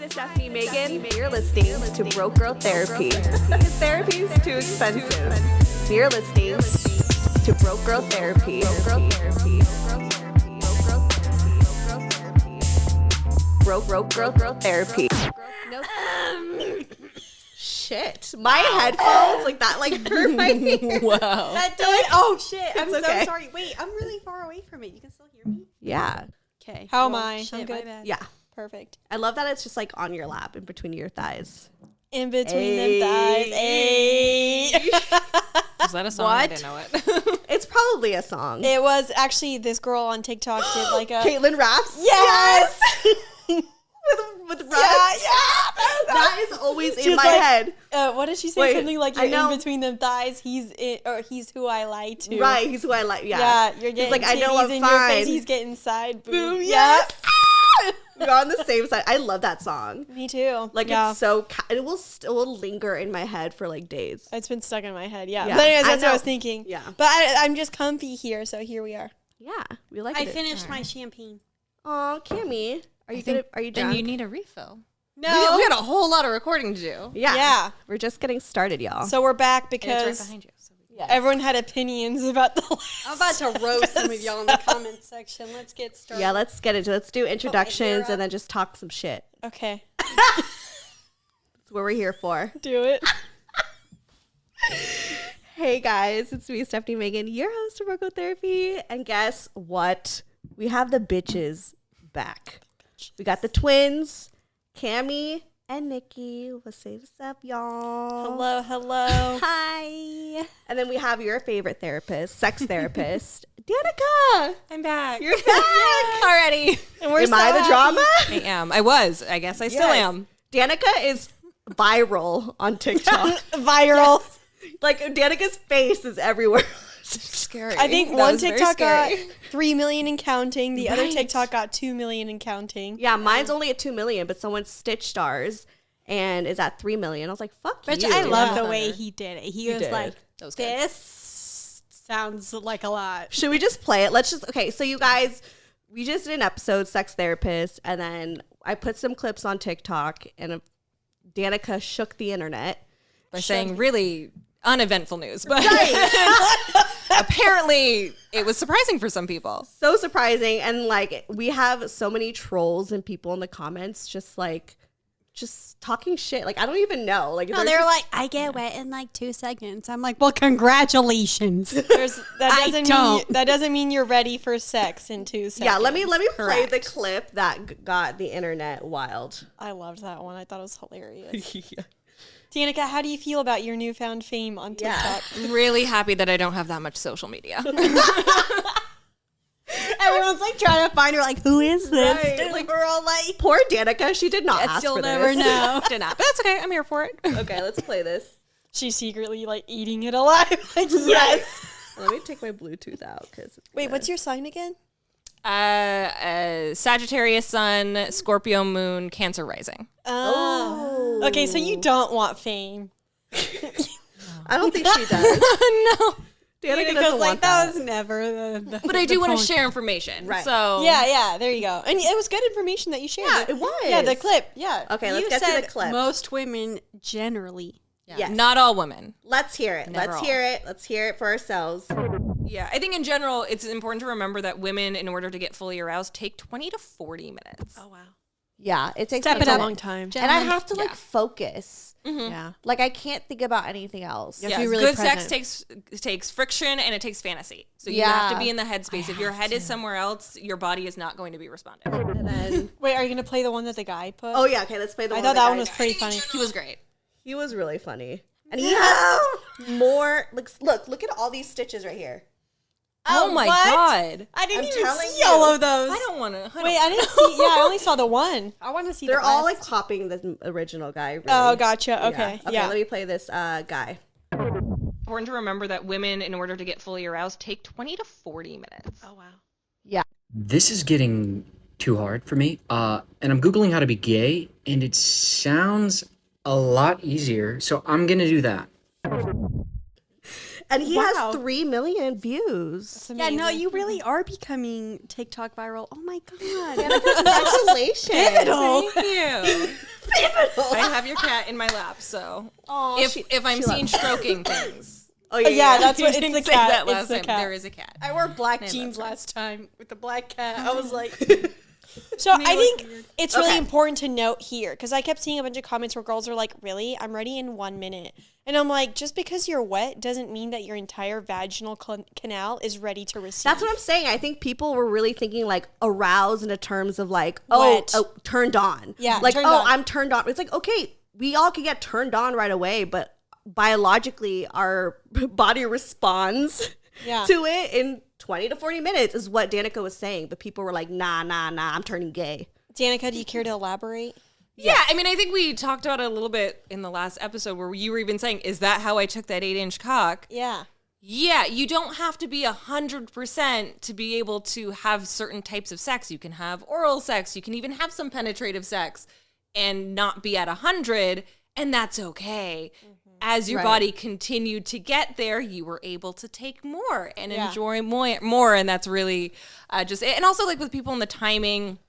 is Stefanie Maegan. You're listening to Broke Girl Therapy. Because therapy is too expensive. You're listening to Broke Girl Therapy. Broke Girl Therapy. Shit. My headphones hurt my ear. Wow. That did. Oh shit. I'm okay. so sorry. Wait, I'm really far away from it. You can still hear me? Yeah. Okay. How am I? Shit, I'm good. my bad. Yeah. Perfect. I love that it's just like on your lap in between your thighs. In between them thighs. Ay. Is that a song? What? I didn't know it. It's probably a song. It was actually this girl on TikTok did like a Caitlin raps? Yes! with raps? Yeah. That is always in She's my like, head. What did she say? Wait, Something like I you're know. in between them thighs. He's who I lie to. Right, he's who I like. Yeah. Yeah, you're He's getting like, I know I'm titties in your face. fine. He's getting side boob. Boom, Yeah. yes. We're on the same side. I love that song. Me too. Like yeah. it's so it will still linger in my head for like days. It's been stuck in my head. Yeah. Yeah. But anyways, I that's what I know. was thinking. Yeah. But I'm just comfy here, so here we are. Yeah, we like I it. finished my champagne. Aw, Cami, are you good? Are you Then drunk? you need a refill. No. We got a whole lot of recording to do. Yeah. Yeah. We're just getting started, y'all. So we're back And it's because right behind you. So everyone had opinions about the last. I'm about to roast some of y'all in the comment section. Let's get started. Yeah, let's get into it. Let's do introductions up. and then just talk some shit. Okay. That's what we're here for. Do it. Hey guys, it's me, Stefanie Maegan, your host of Broke Therapy. And guess what? We have the bitches back. We got the twins, Cami and Nikki. What's up, y'all? Hello. Hi. And then we have your favorite therapist, sex therapist, Danica. I'm back. You're back already. And we're Am I the drama? I am. I was. I guess I still Yes. am. Danica is viral on TikTok. Viral. Like Danica's face is everywhere. Scary. I think That one was very TikTok got scary. 3 million and counting. The other Right. TikTok got 2 million and counting. Yeah, mine's only at 2 million, but someone stitched ours and is at 3 million. I was like, fuck Which you. I love Yeah. the way he did it. He was did. like, That was good. this sounds like a lot. Should we just play it? Okay, so you guys, we just did an episode, Sex Therapist, and then I put some clips on TikTok, and Danica shook the internet. By saying really uneventful news, but apparently it was surprising for some people. So surprising, and like we have so many trolls and people in the comments just talking shit. Like I don't even know. Like No, they're like, I get wet in like 2 seconds. I'm like, well, congratulations. That doesn't mean you're ready for sex in 2 seconds. yeah. Let me play Correct. the clip that got the internet wild. I loved that one. I thought it was hilarious. Danica, how do you feel about your newfound fame on Yeah. TikTok? I'm really happy that I don't have that much social media. Everyone's like trying to find her, like, who is this? Right, And like- we're all like, Poor Danica, she did not ask you'll for never this. know. Did not, but that's okay. I'm here for it. Okay, let's play this. She's secretly like eating it alive. Like, Yes. Let me take my Bluetooth out because. Wait, what's your sign again? Sagittarius Sun, Scorpio Moon, Cancer Rising. Oh. Okay, so you don't want fame. I don't think she does. No, Danica because doesn't like want that that. was never the but I do want to share information. Right. So Yeah, there you go. And it was good information that you shared. Yeah, it was. Yeah, the clip. Yeah. Okay, let's You get said to the clip. most women generally. Yes. not all women. Let's hear it. Never Let's all. hear it. Let's hear it for ourselves. Yeah, I think in general, it's important to remember that women, in order to get fully aroused, take 20 to 40 minutes. Oh wow. Yeah, it takes Step me it up. a long time. And I have to like Yeah. focus. Yeah. Like I can't think about anything else. Yeah. Yeah, be really good sex present. takes friction and it takes fantasy. So you Yeah. have to be in the headspace. If your head is somewhere else, your body is not going to be responding. And then Wait, are you gonna play the one that the guy put? oh yeah, okay, let's play the I one. thought with the that guy. one was pretty funny. He was great. He was really funny. And he has more look at all these stitches right here. Oh, my what? God. I didn't I'm even telling see you. all of those. I don't want to. Wait, I didn't see. Yeah, I only saw the one. I want to see. They're the all rest. like copying the original guy. Really. Oh, gotcha. Yeah. Okay. Okay, Yeah. let me play this guy. Important to remember that women, in order to get fully aroused, take 20 to 40 minutes. Oh wow. This is getting too hard for me. And I'm Googling how to be gay, and it sounds a lot easier. So I'm going to do that. And he Wow. has 3 million views. Yeah, no, you really are becoming TikTok viral. Oh my god. Congratulations. Pivotal. Thank you. I have your cat in my lap, so if I'm she seen loves- stroking things, Oh Yeah, that's you what it's didn't the say cat. that It's last the time. cat. There is a cat. I wore black Hey, jeans that's last time with the black cat. I was like, so I think it's really Okay. important to note here because I kept seeing a bunch of comments where girls are like, "Really, I'm ready in 1 minute," and I'm like, just because you're wet doesn't mean that your entire vaginal canal is ready to receive. That's what I'm saying. I think people were really thinking like aroused in the terms of like, Wet. turned on. Yeah, Like, turned on. I'm turned on. It's like, okay, we all can get turned on right away, but biologically our body responds Yeah. to it in 20 to 40 minutes is what Danica was saying. But people were like, nah, I'm turning gay. Danica, do you care to elaborate? Yeah, I mean, I think we talked about it a little bit in the last episode where you were even saying, "Is that how I took that 8-inch cock?" Yeah. Yeah, you don't have to be 100% to be able to have certain types of sex. You can have oral sex. You can even have some penetrative sex and not be at 100, and that's okay. As your Right. body continued to get there, you were able to take more and Yeah. enjoy more, and that's really just it. And also, like with people in the timing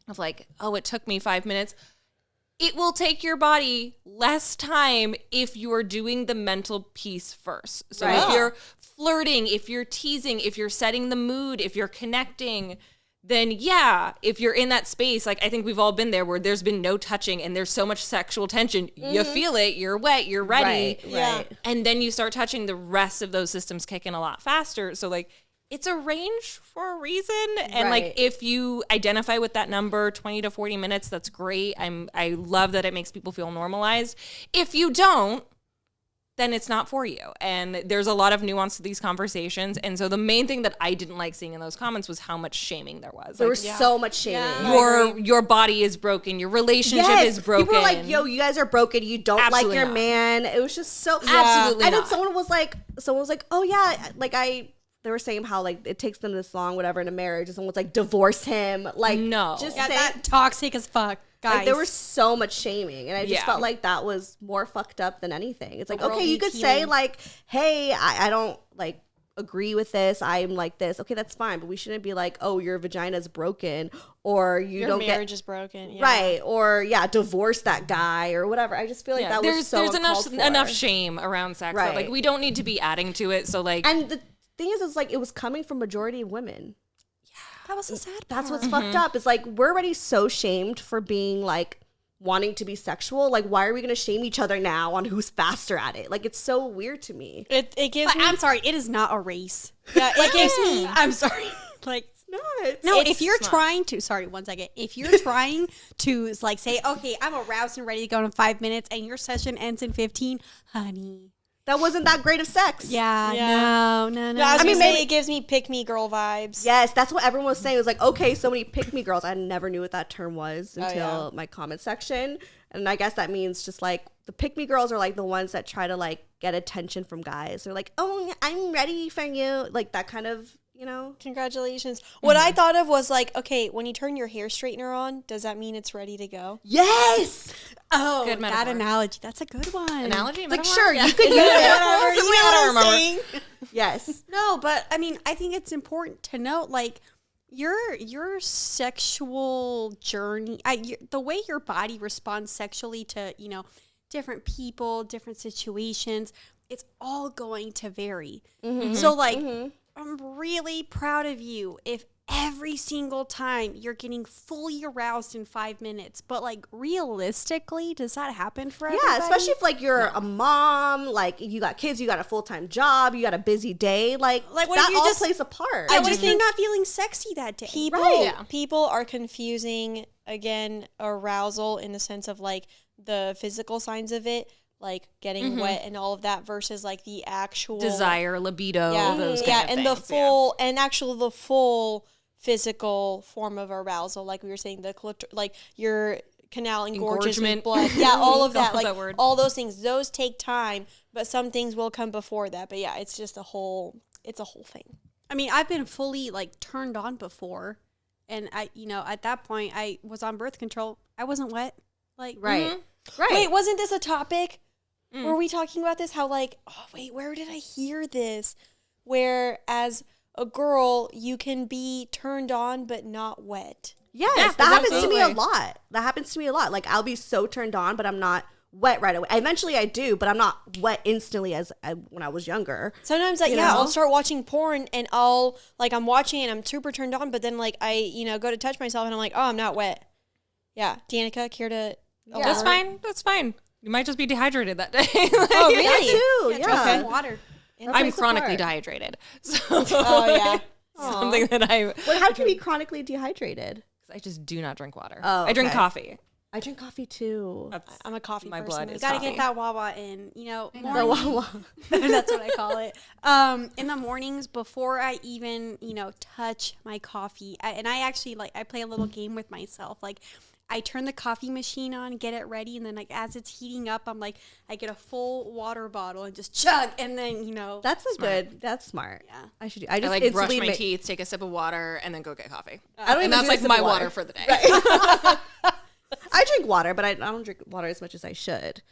of like, oh, it took me 5 minutes. It will take your body less time if you're doing the mental piece first. So Right. if you're flirting, if you're teasing, if you're setting the mood, if you're connecting, then yeah, if you're in that space, like I think we've all been there where there's been no touching and there's so much sexual tension, you feel it, you're wet, you're ready. Right. Yeah. Right. And then you start touching, the rest of those systems kick in a lot faster. So like it's a range for a reason. And Right. like if you identify with that number, 20 to 40 minutes, that's great. I love that it makes people feel normalized. If you don't, then it's not for you. And there's a lot of nuance to these conversations. And so the main thing that I didn't like seeing in those comments was how much shaming there was. There Like, was so much shaming. Yeah. your body is broken, your relationship Yes, is broken. people were like, "Yo, you guys are broken. You don't Absolutely like your not. man." It was just so Absolutely And then not. someone was like, "Oh yeah, like they were saying how like it takes them this long, whatever, in a marriage." And someone's like, "Divorce him." Like, No. just Yeah, say, that toxic as fuck, guys. like there was so much shaming, and I just Yeah. felt like that was more fucked up than anything. It's like, world okay, you could needs say healing. like, "Hey, I don't like agree with this. I'm like this." Okay, that's fine, but we shouldn't be like, "Oh, your vagina's broken," or you Your don't marriage get is broken. Yeah. right, or divorce that guy or whatever. I just feel like that was so there's uncalled for. enough shame around sex that like Right. we don't need to be adding to it. So like And the thing is like it was coming from majority of women. That was a sad That's part. what's fucked up. It's like we're already so shamed for being like wanting to be sexual. Like, why are we gonna shame each other now on who's faster at it? Like, it's so weird to me. It gives But me. I'm sorry, it is not a race. Yeah, it gives me. I'm sorry. Like, Nuts. no, It's if you're not. trying to, sorry, one second. If you're trying to like say, okay, I'm aroused and ready to go in 5 minutes, and your session ends in 15, honey. That wasn't that great of sex. Yeah, Yeah. no. No, I was I mean, gonna say maybe- it gives me pick me girl vibes. Yes, that's what everyone was saying. It was like, okay, so many pick me girls. I never knew what that term was until yeah. my comment section. And I guess that means just like the pick me girls are like the ones that try to like get attention from guys. They're like, "Oh, I'm ready for you." Like that kind of, Congratulations. What I thought of was like, okay, when you turn your hair straightener on, does that mean it's ready to go? Yes. Oh, Good that metaphor. analogy. That's a good one. analogy. Like, metaphor? sure, Yeah. you could use it. You know what I'm saying? Yes. No, but I mean, I think it's important to note, like, your sexual journey, the way your body responds sexually to, different people, different situations, it's all going to vary. So, like, I'm really proud of you if every single time you're getting fully aroused in 5 minutes. But, like, realistically, does that happen for everybody? Yeah, especially if like you're a mom, like you got kids, you got a full-time job, you got a busy day, like what that if you all just- plays a part. I just just you're think- not feeling sexy that day. People, Right. Yeah. people are confusing, again, arousal in the sense of like the physical signs of it, like getting wet and all of that versus like the actual Desire, libido, Yeah, those yeah, kind of and the things, full and actually the full physical form of arousal, like we were saying, like your canal engorges with Engorgement. blood, yeah, all of I that, love like that word. all those things. Those take time, but some things will come before that. But yeah, it's just a whole thing. I mean, I've been fully like turned on before, and at that point, I was on birth control. I wasn't wet, like Right. Mm-hmm. Right. Wait, wasn't this a topic? Were we talking about this? How like, oh wait, where did I hear this? Where as a girl you can be turned on but not wet. Yes, that happens to me a lot. That happens to me a lot. Like I'll be so turned on, but I'm not wet right away. Eventually I do, but I'm not wet instantly as when I was younger. Sometimes I'll start watching porn and I'm watching and I'm super turned on, but then I go to touch myself and I'm like, oh, I'm not wet. Yeah. Danica, care to That's fine. That's fine. You might just be dehydrated that day. Oh, really? Too. Drink Yeah. some water. I'm chronically dehydrated. So Oh, yeah. something that How can you be chronically dehydrated? I just do not drink water. Oh, I drink okay. coffee. I drink coffee too. I'm a coffee My person. blood is Gotta coffee. get that Wawa in, The morning. Wawa. That's what I call it. In the mornings before I even, touch my coffee. I actually I play a little game with myself. Like I turn the coffee machine on, get it ready, and then as it's heating up, I'm like, I get a full water bottle and just chug, and then That's that's smart. Yeah. I should do. I just I brush instantly my teeth, take a sip of water, and then go get coffee. I don't even And that's do a like sip my of water for the day. I drink water, but I don't drink water as much as I should.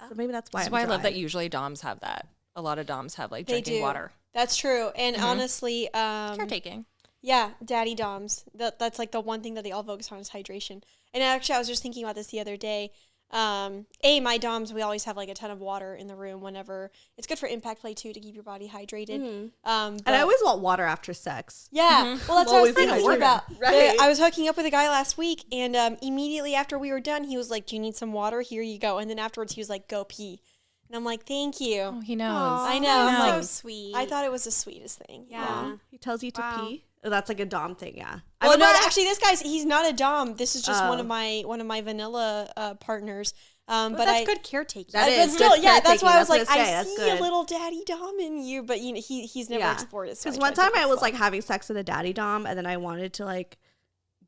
So maybe that's why. That's why I love that usually DOMs have that. A lot of DOMs have They drinking do. water. That's true. And honestly, Caretaking. yeah, daddy doms. That's the one thing that they all focus on is hydration. And actually, I was just thinking about this the other day. My doms, we always have a ton of water in the room whenever it's good for impact play too, to keep your body hydrated. And I always want water after sex. Yeah, well, that's what I was Always be thinking hydrated. about. Right. I was hooking up with a guy last week, and immediately after we were done, he was like, "Do you need some water? Here you go." And then afterwards, he was like, "Go pee." And I'm like, "Thank you." Oh, he knows. I know. I'm so like, sweet. I thought it was the sweetest thing. Yeah. He tells you to Wow. pee. Oh, that's like a dom thing. Yeah. Well, no, actually, this guy's he's not a dom. This is just one Oh. of my vanilla partners. But But that's I good caretaking. That but is still, good yeah, that's why I was caretaking. like, That's what I was gonna say. I That's see good. a little daddy dom in you, but he's never explored it. So Because I one tried to time I was explore. having sex with a daddy dom, and then I wanted to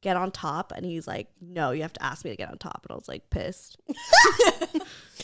get on top, and he's like, "No, you have to ask me to get on top," and I was pissed.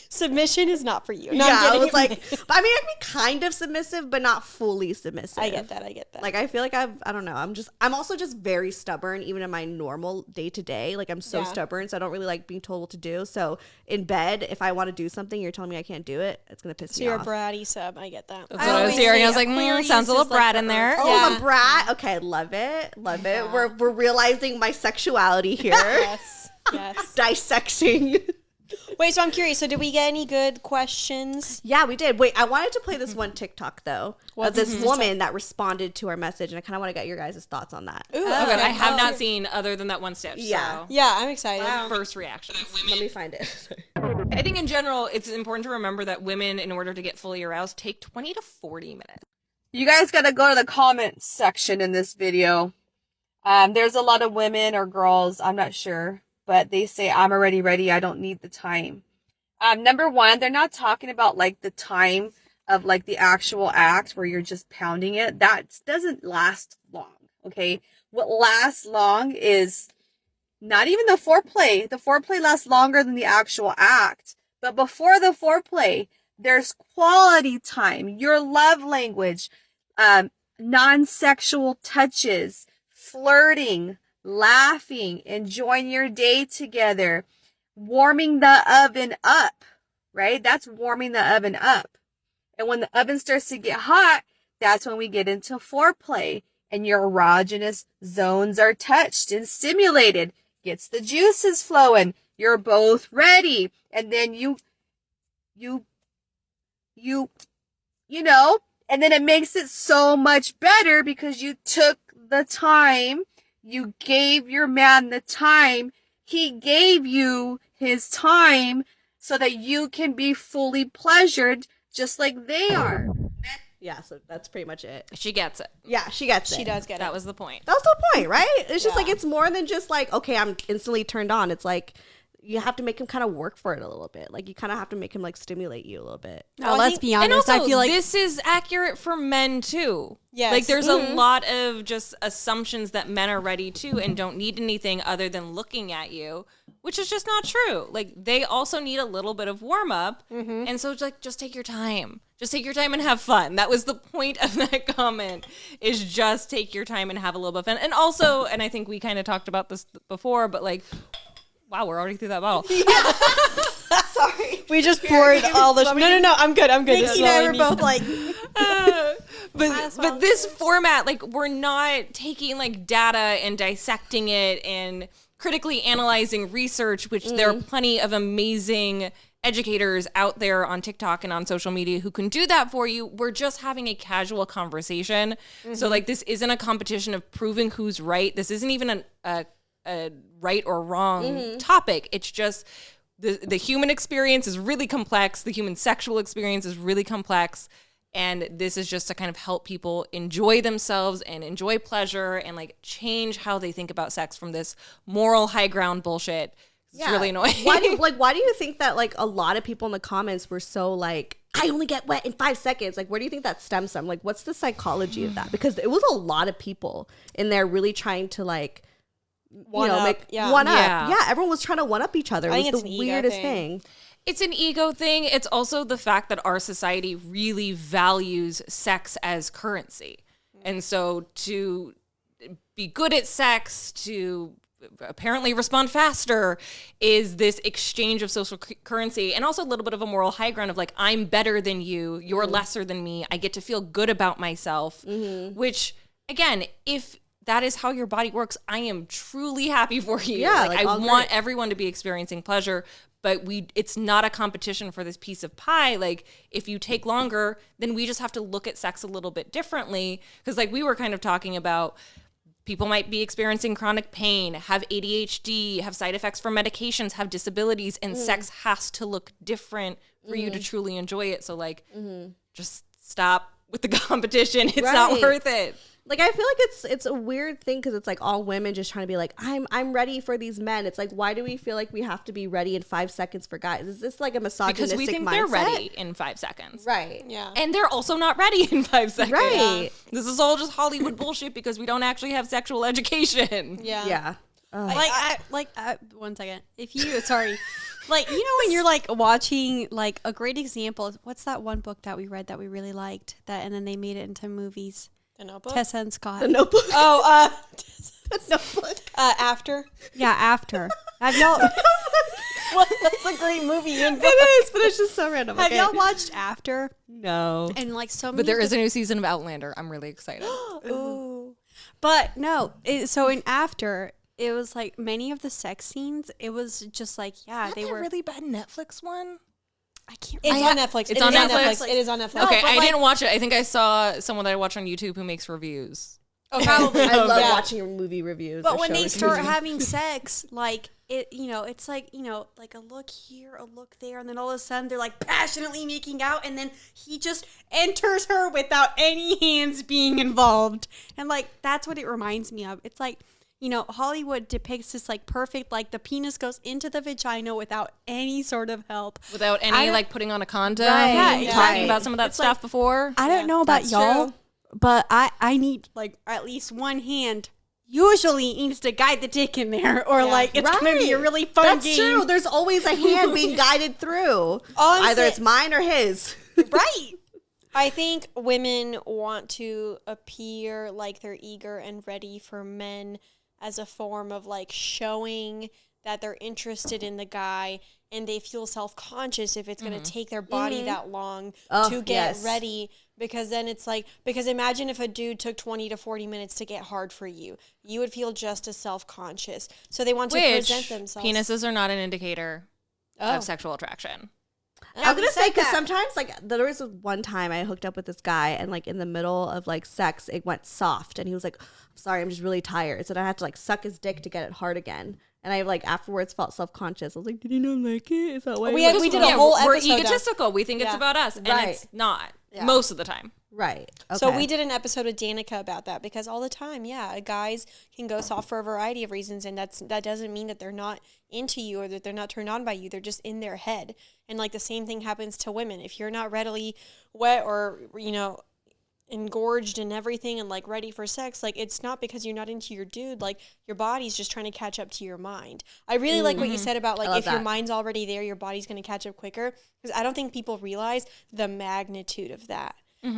submission is not for you. No, yeah, I'm I was kidding. but I mean, I can be kind of submissive, but not fully submissive. I get that. I feel like I don't know. I'm also just very stubborn, even in my normal day to day. I'm so Yeah. stubborn, so I don't really like being told what to do. So in bed, if I want to do something, you're telling me I can't do it, it's gonna piss So me you're a off. bratty sub. I get that. That's what I was always hearing. I say was like, Aquarius sounds a little is like brat the in there. Oh, Yeah. I'm a brat. Okay, love it. We're realizing my sexuality here. Yes. Yes. Dissecting. Wait, so I'm curious. So did we get any good questions? Yeah, we did. Wait, I wanted to play this one TikTok though. Of What's this this woman that responded to our message, and I kind of want to get your guys' thoughts on that. Ooh, Oh, good. I have Oh. not seen other than that one stitch. Yeah. So. Yeah, I'm excited. First reactions. Let me find it. I think in general, it's important to remember that women, in order to get fully aroused, take 20 to 40 minutes. You guys gotta go to the comment section in this video. There's a lot of women or girls, I'm not sure, but they say, I'm already ready, I don't need the time. Number one, they're not talking about the time of the actual act where you're just pounding it. That doesn't last long, okay? What lasts long is not even the foreplay. The foreplay lasts longer than the actual act. But before the foreplay, there's quality time, your love language, non-sexual touches, flirting, laughing, enjoying your day together, warming the oven up, right? That's warming the oven up. And when the oven starts to get hot, that's when we get into foreplay and your erogenous zones are touched and stimulated, gets the juices flowing. You're both ready. And then you know, and then it makes it so much better because you took the time, you gave your man the time, he gave you his time so that you can be fully pleasured just like they are. Yeah, so that's pretty much it. She gets it. Yeah, she gets it. She does get That it. was the point. That was the point, right? It's just Yeah. it's more than just okay, I'm instantly turned on. It's you have to make him kind of work for it a little bit. You kind of have to make him stimulate you a little bit. No, I let's think- be And honest. also, I feel like this is accurate for men too. Yes. There's a lot of just assumptions that men are ready to and don't need anything other than looking at you, which is just not true. They also need a little bit of warm up. And so just take your time. Just take your time and have fun. That was the point of that comment, is just take your time and have a little bit of fun. And also, and I think we kind of talked about this before, but wow, we're already through that bottle. Sorry. We just poured all the. No, I'm good. Nikki and I were both But this format, like, we're not taking like data and dissecting it and critically analyzing research, which there are plenty of amazing educators out there on TikTok and on social media who can do that for you. We're just having a casual conversation. So like, this isn't a competition of proving who's right. This isn't even a right or wrong topic. It's just the human experience is really complex. The human sexual experience is really complex. And this is just to kind of help people enjoy themselves and enjoy pleasure and like change how they think about sex from this moral high ground bullshit. It's really annoying. Why do you think that like a lot of people in the comments were so like, I only get wet in 5 seconds? Like, where do you think that stems from? Like, what's the psychology of that? Because it was a lot of people in there really trying to like, one up. Yeah, everyone was trying to one up each other. It was the weirdest thing. It's an ego thing. It's also the fact that our society really values sex as currency. And so to be good at sex, to apparently respond faster, is this exchange of social currency, and also a little bit of a moral high ground of like, I'm better than you, you're lesser than me, I get to feel good about myself, which again, if that is how your body works, I am truly happy for you. Yeah, like I want everyone to be experiencing pleasure, but it's not a competition for this piece of pie. Like, if you take longer, then we just have to look at sex a little bit differently. Because like we were kind of talking about, people might be experiencing chronic pain, have ADHD, have side effects from medications, have disabilities, and sex has to look different for you to truly enjoy it. So like, just stop with the competition. It's not worth it. Like, I feel like it's a weird thing because it's like all women just trying to be like, I'm ready for these men. It's like, why do we feel like we have to be ready in 5 seconds for guys? Is this like a misogynistic mindset? Because we think they're ready in 5 seconds. Right. Yeah. And they're also not ready in 5 seconds. Right. Yeah. This is all just Hollywood bullshit because we don't actually have sexual education. Yeah. Yeah. One second. If you, sorry. Like, you know, when you're like watching, like a great example, what's that one book that we read that we really liked and then they made it into movies? The Notebook? Tessa and Scott. The Notebook. Oh, The Notebook. After? Yeah, After. Have y'all... Well, that's a great movie. It is, but it's just so random. Have y'all watched After? No. And like so many... But there is a new season of Outlander. I'm really excited. Ooh. But no, so in After, it was like many of the sex scenes, it was just like, they were... really bad Netflix one? I can't It's on Netflix. It's on Netflix. It is on Netflix. Okay, I didn't watch it. I think I saw someone that I watch on YouTube who makes reviews. Oh, probably. I love watching movie reviews. But when they start having sex, like it, you know, it's like, you know, like a look here, a look there, and then all of a sudden they're like passionately making out, and then he just enters her without any hands being involved, and like that's what it reminds me of. It's like, you know, Hollywood depicts this like perfect, like the penis goes into the vagina without any sort of help, without any like putting on a condom. Right, Yeah, talking about some of that stuff before. I don't know about that's y'all, true. but I need like at least one hand usually needs to guide the dick in there, or like it's gonna be a really fun That's game. true. There's always a hand being guided through. Either it's mine or his. Right. I think women want to appear like they're eager and ready for men as a form of like showing that they're interested in the guy, and they feel self-conscious if it's going to take their body that long to get ready, because then it's like, because imagine if a dude took 20 to 40 minutes to get hard for you, you would feel just as self-conscious. So they want to present themselves. Penises are not an indicator of sexual attraction. I was gonna say, because sometimes like there was one time I hooked up with this guy, and like in the middle of like sex it went soft, and he was like, I'm sorry, I'm just really tired. So then I had to like suck his dick to get it hard again. And I like afterwards felt self-conscious. I was like, did you not like it? Is that why? We did a whole We're episode. egotistical. We think it's about us, and it's not most of the time. Right. Okay. So we did an episode with Danica about that, because all the time, guys can go soft for a variety of reasons, and that doesn't mean that they're not into you or that they're not turned on by you. They're just in their head. And like the same thing happens to women. If you're not readily wet or, you know, engorged and everything and like ready for sex, like it's not because you're not into your dude, like your body's just trying to catch up to your mind. I really like what you said about like if your mind's already there, your body's going to catch up quicker, because I don't think people realize the magnitude of that.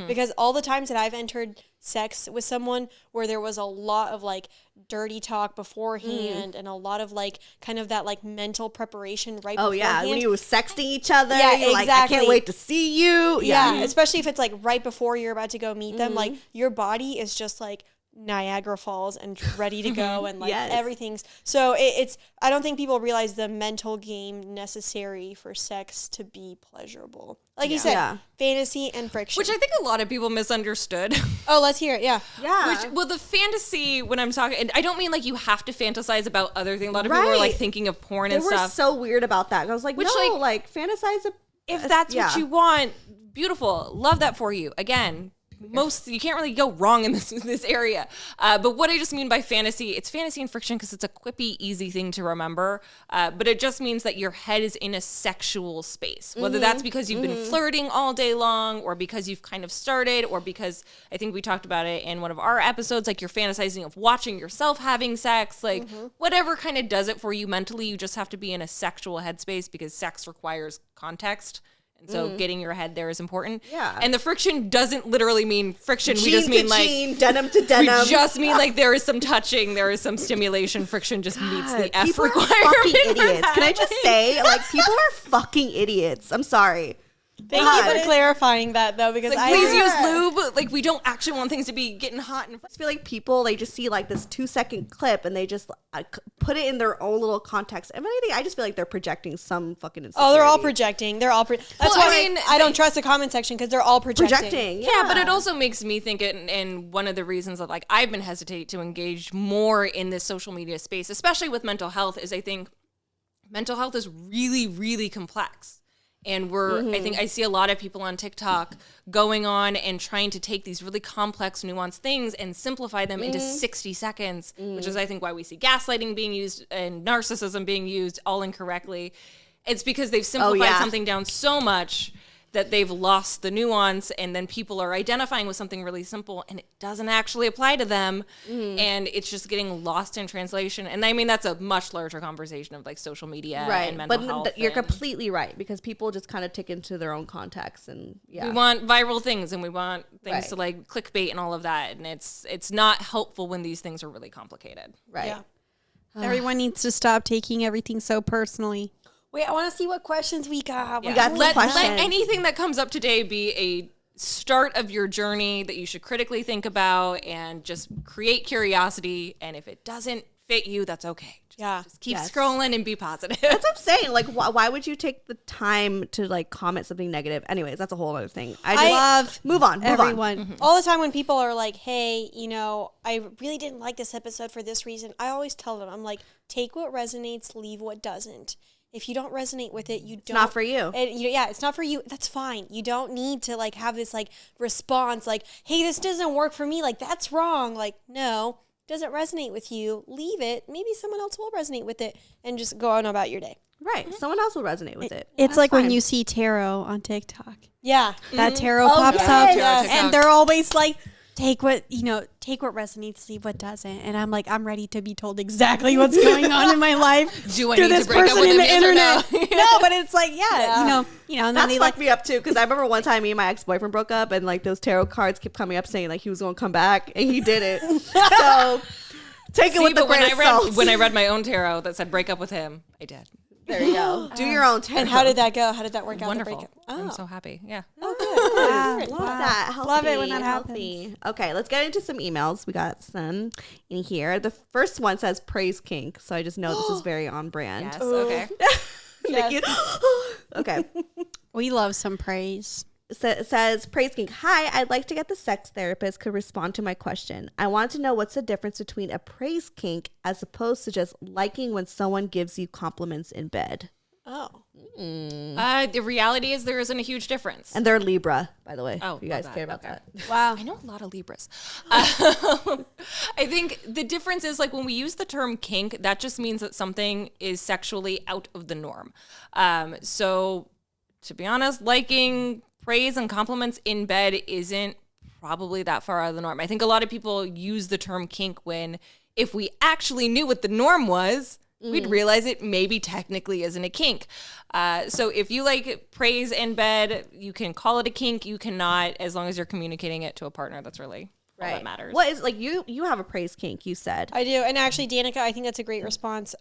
Because all the times that I've entered sex with someone where there was a lot of like dirty talk beforehand and a lot of like kind of that like mental preparation right Oh beforehand. yeah, when you were sexting each other, Yeah, you're like, I can't exactly. wait to see you. Yeah, especially if it's like right before you're about to go meet them, like your body is just like Niagara Falls and ready to go and like Yes. everything's so it's I don't think people realize the mental game necessary for sex to be pleasurable. Like you said, Yeah. fantasy and friction. Which I think a lot of people misunderstood. oh, let's hear it. Yeah. Yeah. Well, the fantasy, when I'm talking, and I don't mean like you have to fantasize about other things. A lot of people are like Right. thinking of porn They and were stuff. so weird about that. I was like, Which, no, like, like fantasize. If that's yeah. what you want, beautiful. Love that for you. Again, you can't really go wrong in this area. But what I just mean by fantasy, it's fantasy and friction because it's a quippy, easy thing to remember. But it just means that your head is in a sexual space, whether that's because you've been flirting all day long, or because you've kind of started, or because I think we talked about it in one of our episodes, like you're fantasizing of watching yourself having sex, like whatever kind of does it for you mentally. You just have to be in a sexual headspace because sex requires context. And so getting your head there is important. Yeah. And the friction doesn't literally mean friction. We Jean just mean to like jean, denim to we denim. just mean like there is some touching, there is some stimulation. Friction just meets the F People are requirement. fucking for idiots. that. Can I just say, like, people are fucking idiots. I'm sorry. Thank you for clarifying that though, because Like, please use lube. Like, we don't actually want things to be getting hot. And I just feel like people, they just see like this 2-second clip and they just put it in their own little context. If anything, I just feel like they're projecting some fucking insecurity. Oh, they're all projecting. They're all. That's Well, why I mean, I don't trust the comment section because they're all projecting. Yeah, but it also makes me think and one of the reasons that like I've been hesitant to engage more in this social media space, especially with mental health, is I think mental health is really, really complex. And I think I see a lot of people on TikTok going on and trying to take these really complex, nuanced things and simplify them into 60 seconds, which is, I think, why we see gaslighting being used and narcissism being used all incorrectly. It's because they've simplified something down so much that they've lost the nuance, and then people are identifying with something really simple and it doesn't actually apply to them, and it's just getting lost in translation. And I mean, that's a much larger conversation of like social media and mental health. But you're completely right, because people just kind of take into their own context, and we want viral things and we want things to like clickbait and all of that, and it's not helpful when these things are really complicated. right. Yeah. Everyone needs to stop taking everything so personally. Wait, I want to see what questions we got. We got Let questions. anything that comes up today be a start of your journey that you should critically think about and just create curiosity. And if it doesn't fit you, that's okay. Just keep scrolling and be positive. That's what I'm saying. Like, why would you take the time to like comment something negative? Anyways, that's a whole other thing. I love move on. everyone. All the time when people are like, hey, I really didn't like this episode for this reason, I always tell them, I'm like, take what resonates, leave what doesn't. If you don't resonate with it, it's not for you. It's not for you. That's fine. You don't need to like have this like response like, hey, this doesn't work for me. Like, that's wrong. Like, no, doesn't resonate with you. Leave it. Maybe someone else will resonate with it, and just go on about your day. Right. Someone else will resonate with it. It's That's like when fine. you see tarot on TikTok. Yeah. That tarot Oh, pops yes. up, and they're always like, take what resonates, leave what doesn't. And I'm like, I'm ready to be told exactly what's going on in my life. Do I through need this to break up person with in him, the yes or internet? no? No, but it's like, and then That's they fucked like, me up too, because I remember one time me and my ex-boyfriend broke up, and like those tarot cards kept coming up saying like he was gonna come back, and he didn't. So take it with the grain of salt. When I read my own tarot that said break up with him, I did. There you go. Do your own tarot. And how did that go? How did that work out? Wonderful. The breakup? I'm so happy. Yeah. Love that. Healthy, Love it when that healthy. Okay, let's get into some emails. We got some in here. The first one says praise kink, so I just know this is very on brand. Yes. Okay. Nikki- okay. we love some praise. It says, praise kink. Hi, I'd like to get the sex therapist could respond to my question. I want to know what's the difference between a praise kink as opposed to just liking when someone gives you compliments in bed. Oh. The reality is there isn't a huge difference. And they're Libra, by the way. Oh, if you guys love care that. about Okay. that. Wow. I know a lot of Libras. I think the difference is like when we use the term kink, that just means that something is sexually out of the norm. So to be honest, liking praise and compliments in bed isn't probably that far out of the norm. I think a lot of people use the term kink when if we actually knew what the norm was, we'd realize it maybe technically isn't a kink. So if you like praise in bed, you can call it a kink. You cannot, as long as you're communicating it to a partner. That's really all that matters. What is, like, you have a praise kink, you said. I do. And actually, Danica, I think that's a great response,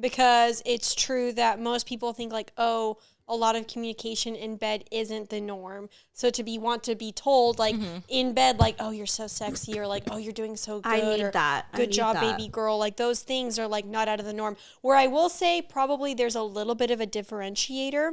because it's true that most people think like, oh, a lot of communication in bed isn't the norm. So to want to be told like in bed, like, oh, you're so sexy, or like, oh, you're doing so good. I need or, that. I Good need job, that. baby girl. Like those things are like not out of the norm. Where I will say probably there's a little bit of a differentiator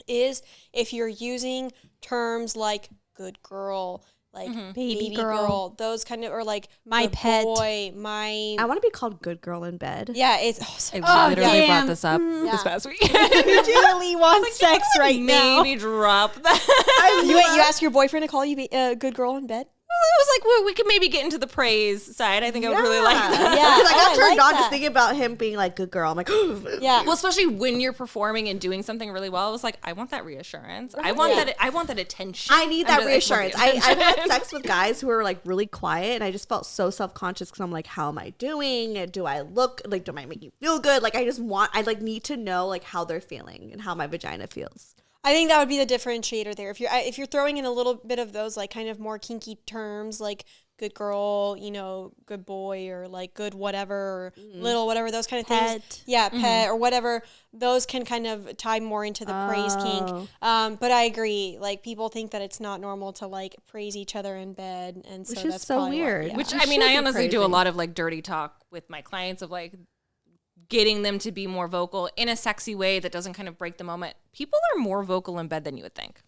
is if you're using terms like good girl, like baby girl, those kind of, or like My good pet. boy, my I want to be called good girl in bed. yeah, it's I literally damn. brought this up this past week. You really want sex right now. Maybe drop that. you ask your boyfriend to call you good girl in bed. I was like, well, we could maybe get into the praise side. I think I would really like that. Yeah, Because I got turned like on that. just thinking about him being like good girl. I'm like, Yeah, Well, especially when you're performing and doing something really well, I was like, I want that reassurance. I want that. I want that attention. I need I'm that really- I just want reassurance. the I've attention. had sex with guys who are like really quiet, and I just felt so self-conscious because I'm like, how am I doing? And do I look like, do I make you feel good? Like, I like need to know like how they're feeling and how my vagina feels. I think that would be the differentiator there. If you're throwing in a little bit of those like kind of more kinky terms like good girl, good boy, or like good whatever, or little whatever, those kind of things. Pet. Yeah, pet or whatever. Those can kind of tie more into the praise kink. But I agree. Like people think that it's not normal to like praise each other in bed, and so Which is that's so probably weird. yeah. Which You I mean, should I be honestly do a praising. lot of like dirty talk with my clients of like getting them to be more vocal in a sexy way that doesn't kind of break the moment. People are more vocal in bed than you would think.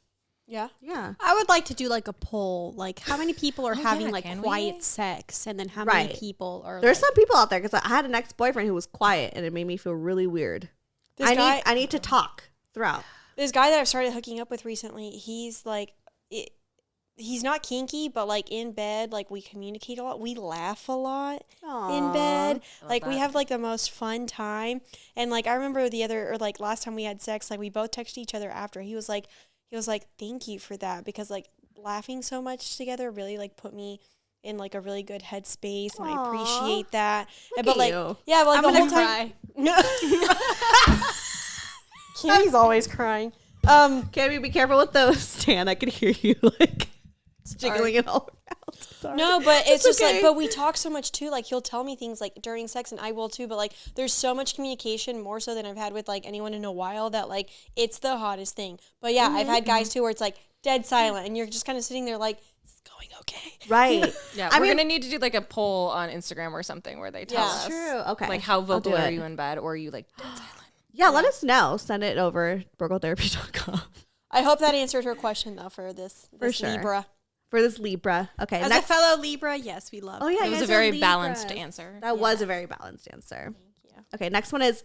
Yeah. Yeah. I would like to do like a poll, like how many people are having yeah, like can we? quiet sex, and then how Right. many people are There's like, some people out there because I had an ex-boyfriend who was quiet, and it made me feel really weird. This I guy- need to talk throughout. This guy that I've started hooking up with recently, he's like, he's not kinky, but like in bed, like we communicate a lot. We laugh a lot in bed. Like we have like the most fun time. And like I remember last time we had sex, like we both texted each other after. He was like, thank you for that, because like laughing so much together really like put me in like a really good headspace, and I appreciate that. Look But at like, you. yeah, but like I'm the whole gonna time. Kimmy's always crying. Cami, be careful with the stand. I can hear you like jiggling it all around. Sorry. No, but it's just okay. like, but we talk so much too. Like he'll tell me things like during sex, and I will too. But like, there's so much communication, more so than I've had with like anyone in a while, that like it's the hottest thing. But yeah, I've had guys too where it's like dead silent, and you're just kind of sitting there like, it's going okay. Right. Yeah, I we're mean- gonna need to do like a poll on Instagram or something where they tell Yeah. us True. Okay. like how I'll vocal do are it. you in bed, or are you like dead silent? Yeah, let us know. Send it over brocotherapy.com I hope that answered her question though for this sure. Libra. for this Libra. Okay. as next. a fellow Libra, yes, we love. Oh yeah, It you was a guys are very balanced Libras. answer. That was a very balanced answer. Thank you. Okay, next one is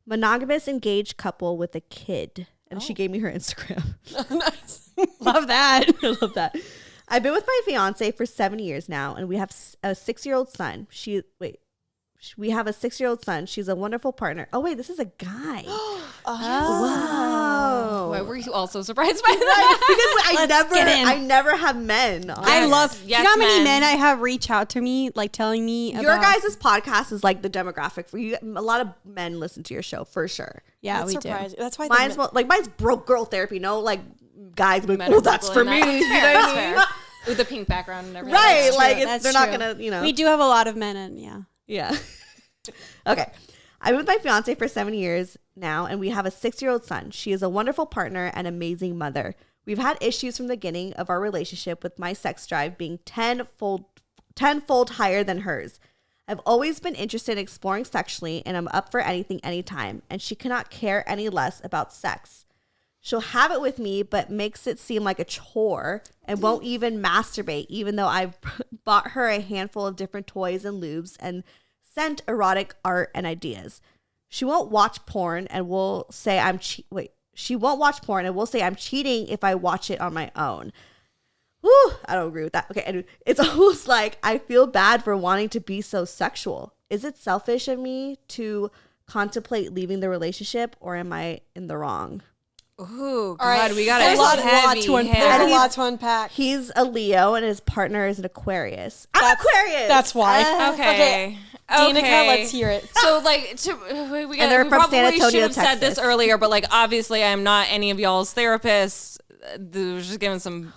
monogamous engaged couple with a kid. And she gave me her Instagram. Nice. love that. I love that. I've been with my fiance for 7 years now, and we have a 6-year-old son. We have a 6-year-old son. She's a wonderful partner. Oh wait, this is a guy. Wow. Why were you also surprised by that? Because get in. I never have men. on I this. love. Yes, you know how many men. men I have reach out to me, like telling me Your about, guys' podcast is like the demographic for you. A lot of men listen to your show for sure. Yeah, That's we do. surprising. That's why Mine's broke girl therapy. No, like guys, like, Men oh, are that's vocal for in me. that. You know Fair, what that's I mean? fair. With the pink background and everything. Right, That's like true. it's, That's they're not true. gonna, you know. We do have a lot of men, and yeah. Yeah. Okay. I'm with my fiance for 7 years now, and we have a 6-year-old son. She is a wonderful partner and amazing mother. We've had issues from the beginning of our relationship, with my sex drive being tenfold higher than hers. I've always been interested in exploring sexually, and I'm up for anything anytime, and she cannot care any less about sex. She'll have it with me, but makes it seem like a chore and won't even masturbate, even though I've bought her a handful of different toys and lubes and sent erotic art and ideas. She won't watch porn and will say she won't watch porn and will say I'm cheating if I watch it on my own. Whew, I don't agree with that. Okay, and it's almost like I feel bad for wanting to be so sexual. Is it selfish of me to contemplate leaving the relationship, or am I in the wrong? Ooh, God, right. we got There's a a lot heavy to unpack. head. There's a lot to unpack. He's a Leo and his partner is an Aquarius. I'm Aquarius. That's why. Okay. Danica, let's hear it. So like, we they're from San probably Antonio, should have said this Texas. earlier, but like, obviously, I'm not any of y'all's therapists. Just giving some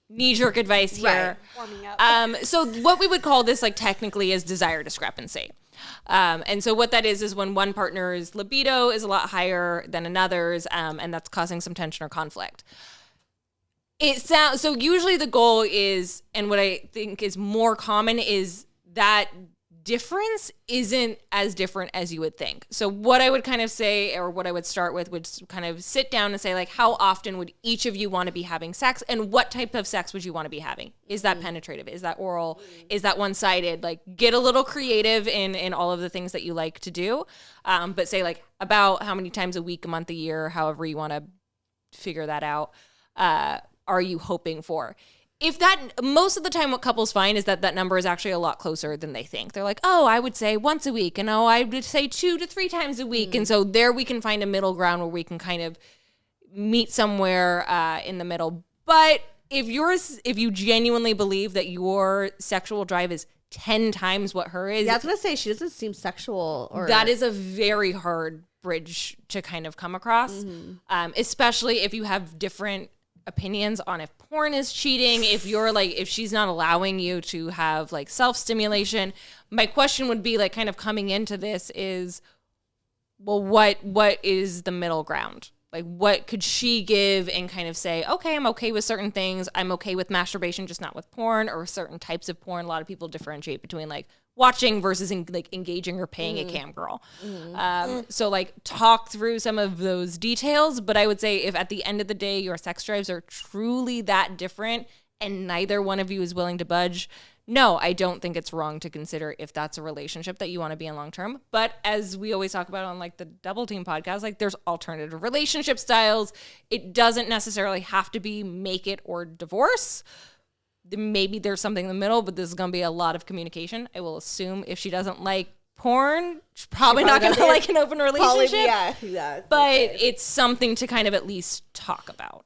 knee-jerk advice here. Warming up. So what we would call this, like, technically is desire discrepancy. And so what that is when one partner's libido is a lot higher than another's, and that's causing some tension or conflict. So usually the goal is, and what I think is more common is that difference isn't as different as you would think. So what I would kind of say, or what I would start with, would kind of sit down and say, like, how often would each of you want to be having sex, and what type of sex would you want to be having? Is that penetrative? Is that oral? Is that one-sided? Like, get a little creative in all of the things that you like to do, but say, like, about how many times a week, a month, a year, however you want to figure that out, are you hoping for? If that, most of the time what couples find is that number is actually a lot closer than they think. They're like, oh, I would say once a week, and oh, I would say 2 to 3 times a week. And so there we can find a middle ground where we can kind of meet somewhere in the middle. But if you genuinely believe that your sexual drive is 10 times what her is, Yeah, I was gonna say she doesn't seem sexual. Or that is a very hard bridge to kind of come across, especially if you have different opinions on if porn is cheating, if she's not allowing you to have like self-stimulation. My question would be, like, kind of coming into this is, well, what is the middle ground? Like, what could she give and kind of say, okay, I'm okay with certain things. I'm okay with masturbation, just not with porn, or certain types of porn. A lot of people differentiate between like watching versus engaging or paying a cam girl. So like talk through some of those details. But I would say if at the end of the day your sex drives are truly that different and neither one of you is willing to budge, no, I don't think it's wrong to consider if that's a relationship that you want to be in long term. But as we always talk about on like the Double Team podcast, like there's alternative relationship styles. It doesn't necessarily have to be make it or divorce. Maybe there's something in the middle, but this is going to be a lot of communication. I will assume if she doesn't like porn, she's probably not going to like an open relationship. Yeah. But it's something to kind of at least talk about.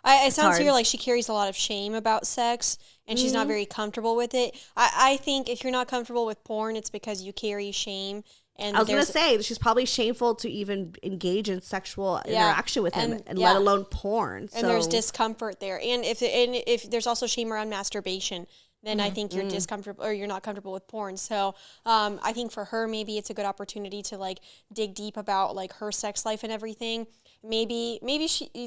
It sounds hard. here like she carries a lot of shame about sex, and she's not very comfortable with it. I think if you're not comfortable with porn, it's because you carry shame. And I was going to say, she's probably shameful to even engage in sexual interaction with him, and let alone porn. And there's discomfort there. And if there's also shame around masturbation, then I think you're discomfortable, or you're not comfortable with porn. So I think for her, maybe it's a good opportunity to like dig deep about like her sex life and everything. Maybe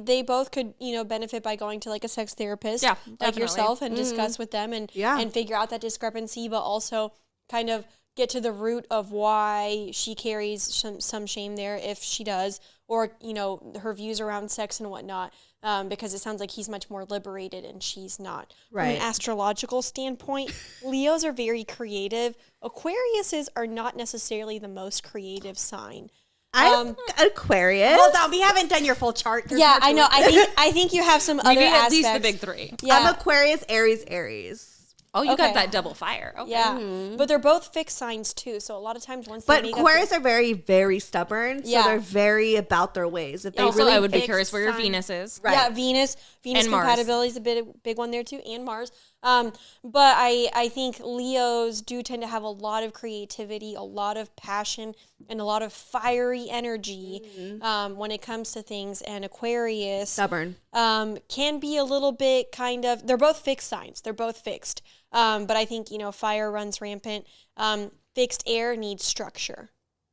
they both could, benefit by going to like a sex therapist, Yeah, like definitely. yourself, and discuss with them and figure out that discrepancy, but also kind of get to the root of why she carries some shame there, if she does, or her views around sex and whatnot, because it sounds like he's much more liberated and she's not. Right. From an astrological standpoint, Leos are very creative. Aquariuses are not necessarily the most creative sign. I'm Aquarius. Hold on, we haven't done your full chart. There's Yeah, more to I know. it. I think you have some We other need at aspects. least the big 3. Yeah. I'm Aquarius, Aries. Oh, you Okay. got that double fire. Okay. Yeah, but they're both fixed signs too. So a lot of times once But they make Aquarius are very, very stubborn. So Yeah. they're very about their ways. If they Also, really I would be fix curious where your sign- Venus is. Right. Yeah, Venus And Mars. compatibility is a big one there too, and Mars. But I think Leos do tend to have a lot of creativity, a lot of passion, and a lot of fiery energy when it comes to things. And Aquarius Stubborn. can be a little bit kind of. They're both fixed signs. They're both fixed. But I think fire runs rampant. Fixed air needs structure.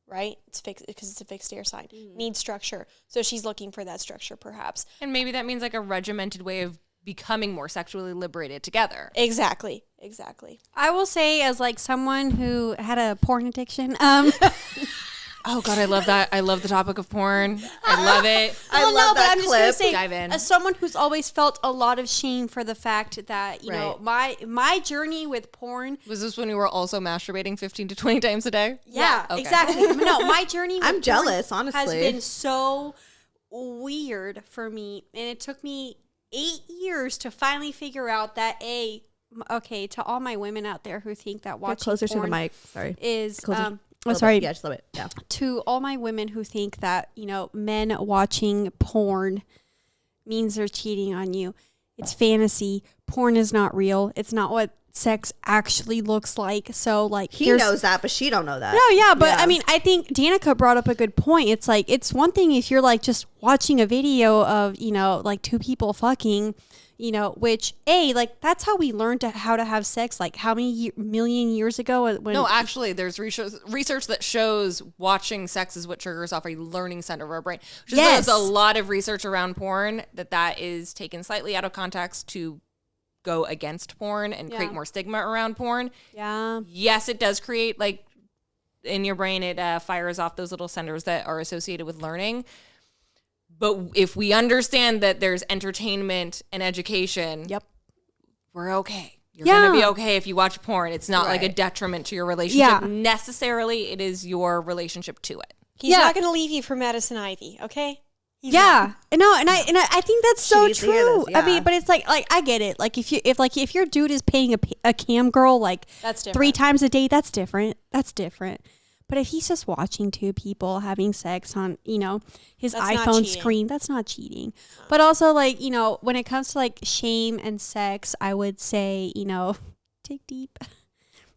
Right? It's fixed because it's a fixed air sign. Needs structure. So she's looking for that structure, perhaps. And maybe that means like a regimented way of becoming more sexually liberated together. Exactly. I will say, as like someone who had a porn addiction, Oh God, I love that. I love the topic of porn. I love it. I love that I'm just gonna clip. say, Dive in. as someone who's always felt a lot of shame for the fact that Right. my journey with porn. Was this when you were also masturbating 15 to 20 times a day? Yeah, Okay. exactly. No, my journey with I'm porn jealous, honestly. has been so weird for me, and it took me 8 years to finally figure out that okay, to all my women out there who think that Get watching closer to the porn mic. Sorry. is Closer. oh sorry, Yeah, just a little bit. Yeah. to all my women who think that men watching porn means they're cheating on you. It's fantasy. Porn is not real. It's not what sex actually looks like. So like He knows that, but she don't know that. No, yeah, but I mean, I think Danica brought up a good point. It's like, it's one thing if you're like just watching a video of, you know, like two people fucking, you know, which like that's how we learned how to have sex. Like how many million years ago? When No, actually, there's research that shows watching sex is what triggers off a learning center of our brain. There's a lot of research around porn that is taken slightly out of context to go against porn and create more stigma around porn. Yeah. Yes, it does create, like, in your brain, it fires off those little centers that are associated with learning. But if we understand that there's entertainment and education, we're okay. You're going to be okay if you watch porn. It's not like a detriment to your relationship necessarily. It is your relationship to it. He's not going to leave you for Madison Ivy, okay? And I think that's so true. I mean, but it's like I get it. Like if your dude is paying a cam girl like that's 3 times a day, that's different. But if he's just watching two people having sex on, you know, his iPhone screen, that's not cheating. But also, like, you know, when it comes to like shame and sex, I would say, you know, dig deep.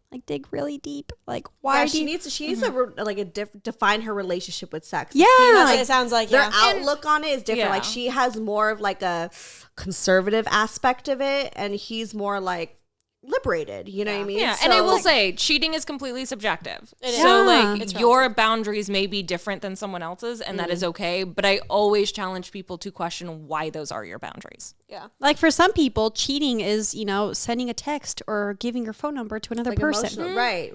Like dig really deep. Like why she needs to define her relationship with sex. Yeah, that's what it sounds like. Their outlook on it is different. Like she has more of like a conservative aspect of it, and he's more like liberated. You know what I mean? Yeah, So, and I will say, cheating is completely subjective. It is. So, Yeah. like, your boundaries may be different than someone else's, and that is okay. But I always challenge people to question why those are your boundaries. Yeah. Like for some people, cheating is, you know, sending a text or giving your phone number to another like person. emotional. Right.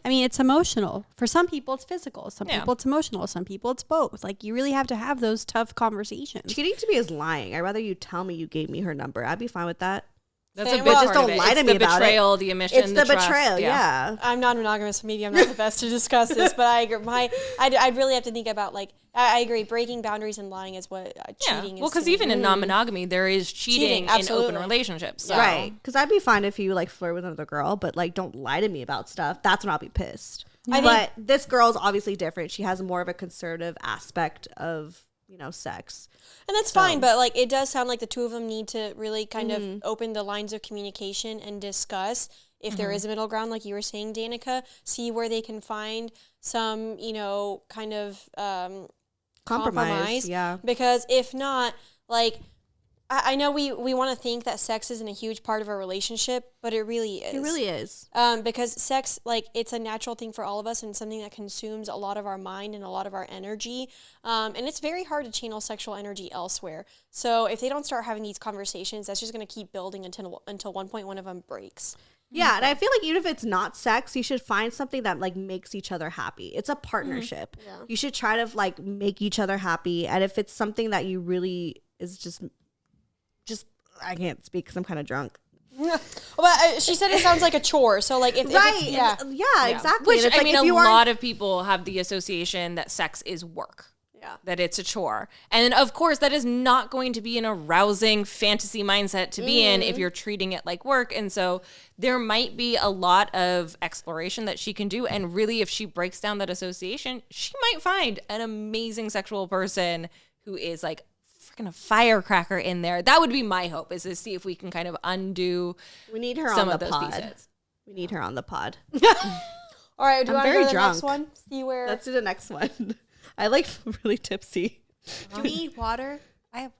I mean, it's emotional. For some people, it's physical. Some people, it's emotional. Some people, it's both. Like you really have to have those tough conversations. Cheating to me is lying. I'd rather you tell me you gave me her number. I'd be fine with that. That's Same. a big Well, part just don't of it. lie to It's me the about it. betrayal, the omission, It's the trust. betrayal. Yeah. I'm non-monogamous, so maybe I'm not the best to discuss this, but I agree. I'd really have to think about, like, I agree, breaking boundaries and lying is what cheating is. Well, because to me. even in non-monogamy, there is cheating in absolutely. open relationships. So. Right. Because I'd be fine if you like flirt with another girl, but like don't lie to me about stuff. That's when I'll be pissed. But this girl's obviously different. She has more of a conservative aspect of, you know, sex. And that's fine, but like it does sound like the two of them need to really kind of open the lines of communication and discuss if there is a middle ground, like you were saying, Danica, see where they can find some, you know, kind of compromise. Yeah. Because if not, like, I know we want to think that sex isn't a huge part of a relationship, but it really is. It really is. Because sex, like, it's a natural thing for all of us and something that consumes a lot of our mind and a lot of our energy. And it's very hard to channel sexual energy elsewhere. So if they don't start having these conversations, that's just going to keep building until one point one of them breaks. Yeah, and I feel like even if it's not sex, you should find something that like makes each other happy. It's a partnership. Yeah. You should try to like make each other happy. And if it's something that you really is just I can't speak because I'm kind of drunk. But she said it sounds like a chore. So like if Yeah, exactly. Which, And it's I like, mean, if a you lot of people have the association that sex is work. Yeah. That it's a chore. And of course, that is not going to be an arousing fantasy mindset to be in if you're treating it like work. And so there might be a lot of exploration that she can do. And really, if she breaks down that association, she might find an amazing sexual person who is like freaking a firecracker in there. That would be my hope, is to see if we can kind of undo we need her some on of the those pod. pieces. We need her on the pod. All right, do you I'm want to very go to the next drunk. one? See where Let's do the next one. I like really tipsy. Do we need water? I have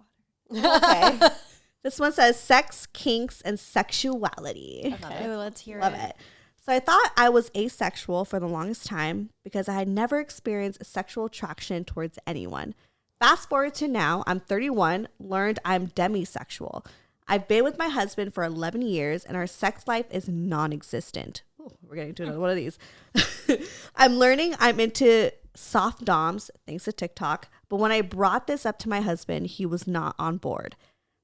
water. Okay. This one says sex, kinks, and sexuality. Okay. Ooh, let's hear Love it. So I thought I was asexual for the longest time because I had never experienced sexual attraction towards anyone. Fast forward to now, I'm 31, learned I'm demisexual. I've been with my husband for 11 years and our sex life is non-existent. Ooh, we're getting to another one of these. I'm learning I'm into soft doms, thanks to TikTok, but when I brought this up to my husband, he was not on board.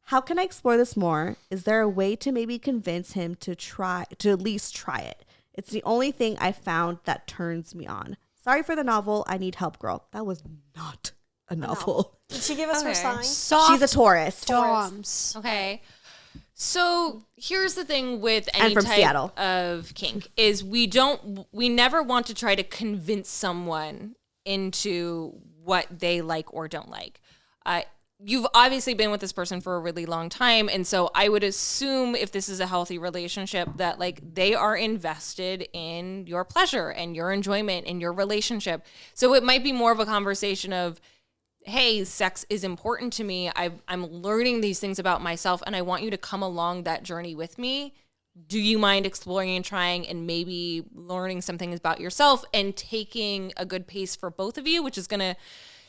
How can I explore this more? Is there a way to maybe convince him to at least try it? It's the only thing I found that turns me on. Sorry for the novel. I need help, girl. That was not a novel. did she give us her sign? She's a Taurus. Doms. Okay. So here's the thing with And any from type Seattle. of kink is we never want to try to convince someone into what they like or don't like. you've obviously been with this person for a really long time. And so I would assume if this is a healthy relationship that like they are invested in your pleasure and your enjoyment and your relationship. So it might be more of a conversation of, hey, sex is important to me. I'm learning these things about myself and I want you to come along that journey with me. Do you mind exploring and trying and maybe learning some things about yourself and taking a good pace for both of you, which is going to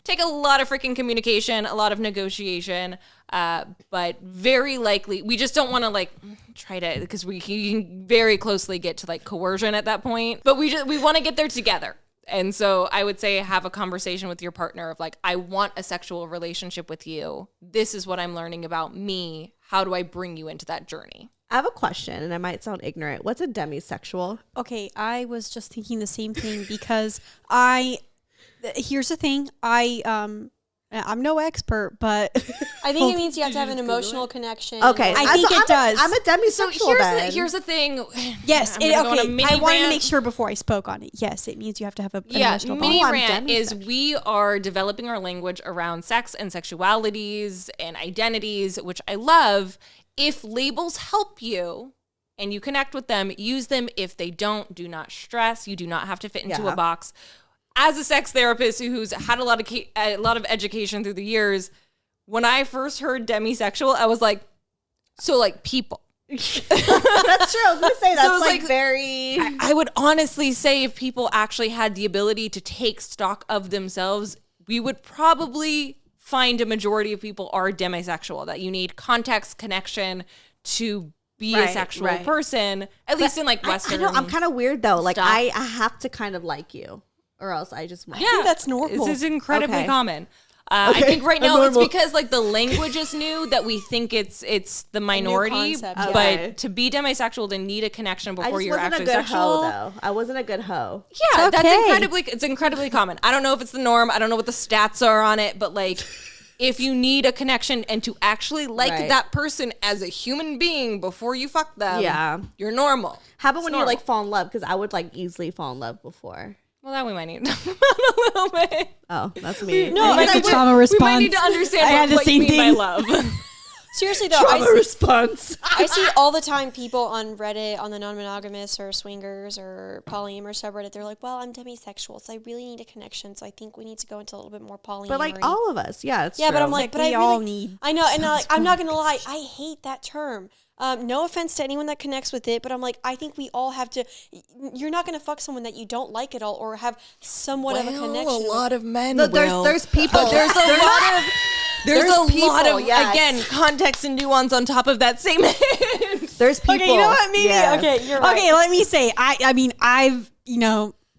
take a lot of freaking communication, a lot of negotiation, but very likely, we just don't want to like try to, because you can very closely get to like coercion at that point, but we want to get there together. And so I would say have a conversation with your partner of like, I want a sexual relationship with you. This is what I'm learning about me. How do I bring you into that journey? I have a question, and I might sound ignorant. What's a demisexual? Okay, I was just thinking the same thing because here's the thing. I'm no expert, but I think it means you have to have an emotional connection. Okay, I think it does. I'm a demisexual. So here's the thing. Yes, I'm gonna go on a mini I wanted to rant. make sure before I spoke on it. Yes, it means you have to have a Yeah, emotional mini bond. rant is demisexual. we are developing our language around sex and sexualities and identities, which I love. If labels help you and you connect with them, use them. If they don't, do not stress. You do not have to fit into a box. As a sex therapist who's had a lot of education through the years, when I first heard demisexual, I was like, so like people. That's true. I was gonna say that's So it's like like- very. I would honestly say if people actually had the ability to take stock of themselves, we would probably find a majority of people are demisexual, that you need context, connection to be a Right, sexual right. person, at least in like I Western. know I'm kind of weird though. Like stuff. I have to kind of like you, or else I just won't. yeah, that's normal. This is incredibly Okay. common. I Okay, think right I'm now it's normal. because like the language is new that we think it's the minority, concept, but yeah. to be demisexual, to need a connection I before just you're wasn't a actually good sexual. hoe though. I wasn't a good hoe. Yeah, It's that's okay. it's incredibly common. I don't know if it's the norm. I don't know what the stats are on it, but like if you need a connection and to actually like Right. that person as a human being before you fuck them, Yeah. you're normal. How about when you normal. like fall in love? Because I would like easily fall in love before. Well, that we might need to talk about a little bit. Oh, that's me. No, Like I the trauma response. We might need to understand I had the what you same mean by thing. love. Seriously though, Trauma response. I see all the time people on Reddit, on the non-monogamous or swingers or polyamorous subreddit, they're like, well, I'm demisexual, so I really need a connection, so I think we need to go into a little bit more polyamory. But like all of us, yeah, it's yeah, true. but I'm like, but we I all really, need I know, and like, I'm not gonna lie, I hate that term. No offense to anyone that connects with it, but I'm like, I think we all have to. You're not gonna fuck someone that you don't like at all, or have somewhat of a connection. of men no, there's people. There's a lot of there's a lot people, of yes. again context and nuance on top of that same hint. There's people. Okay, you know what? Maybe Yeah. okay. you're right. Okay, let me say. I mean, I've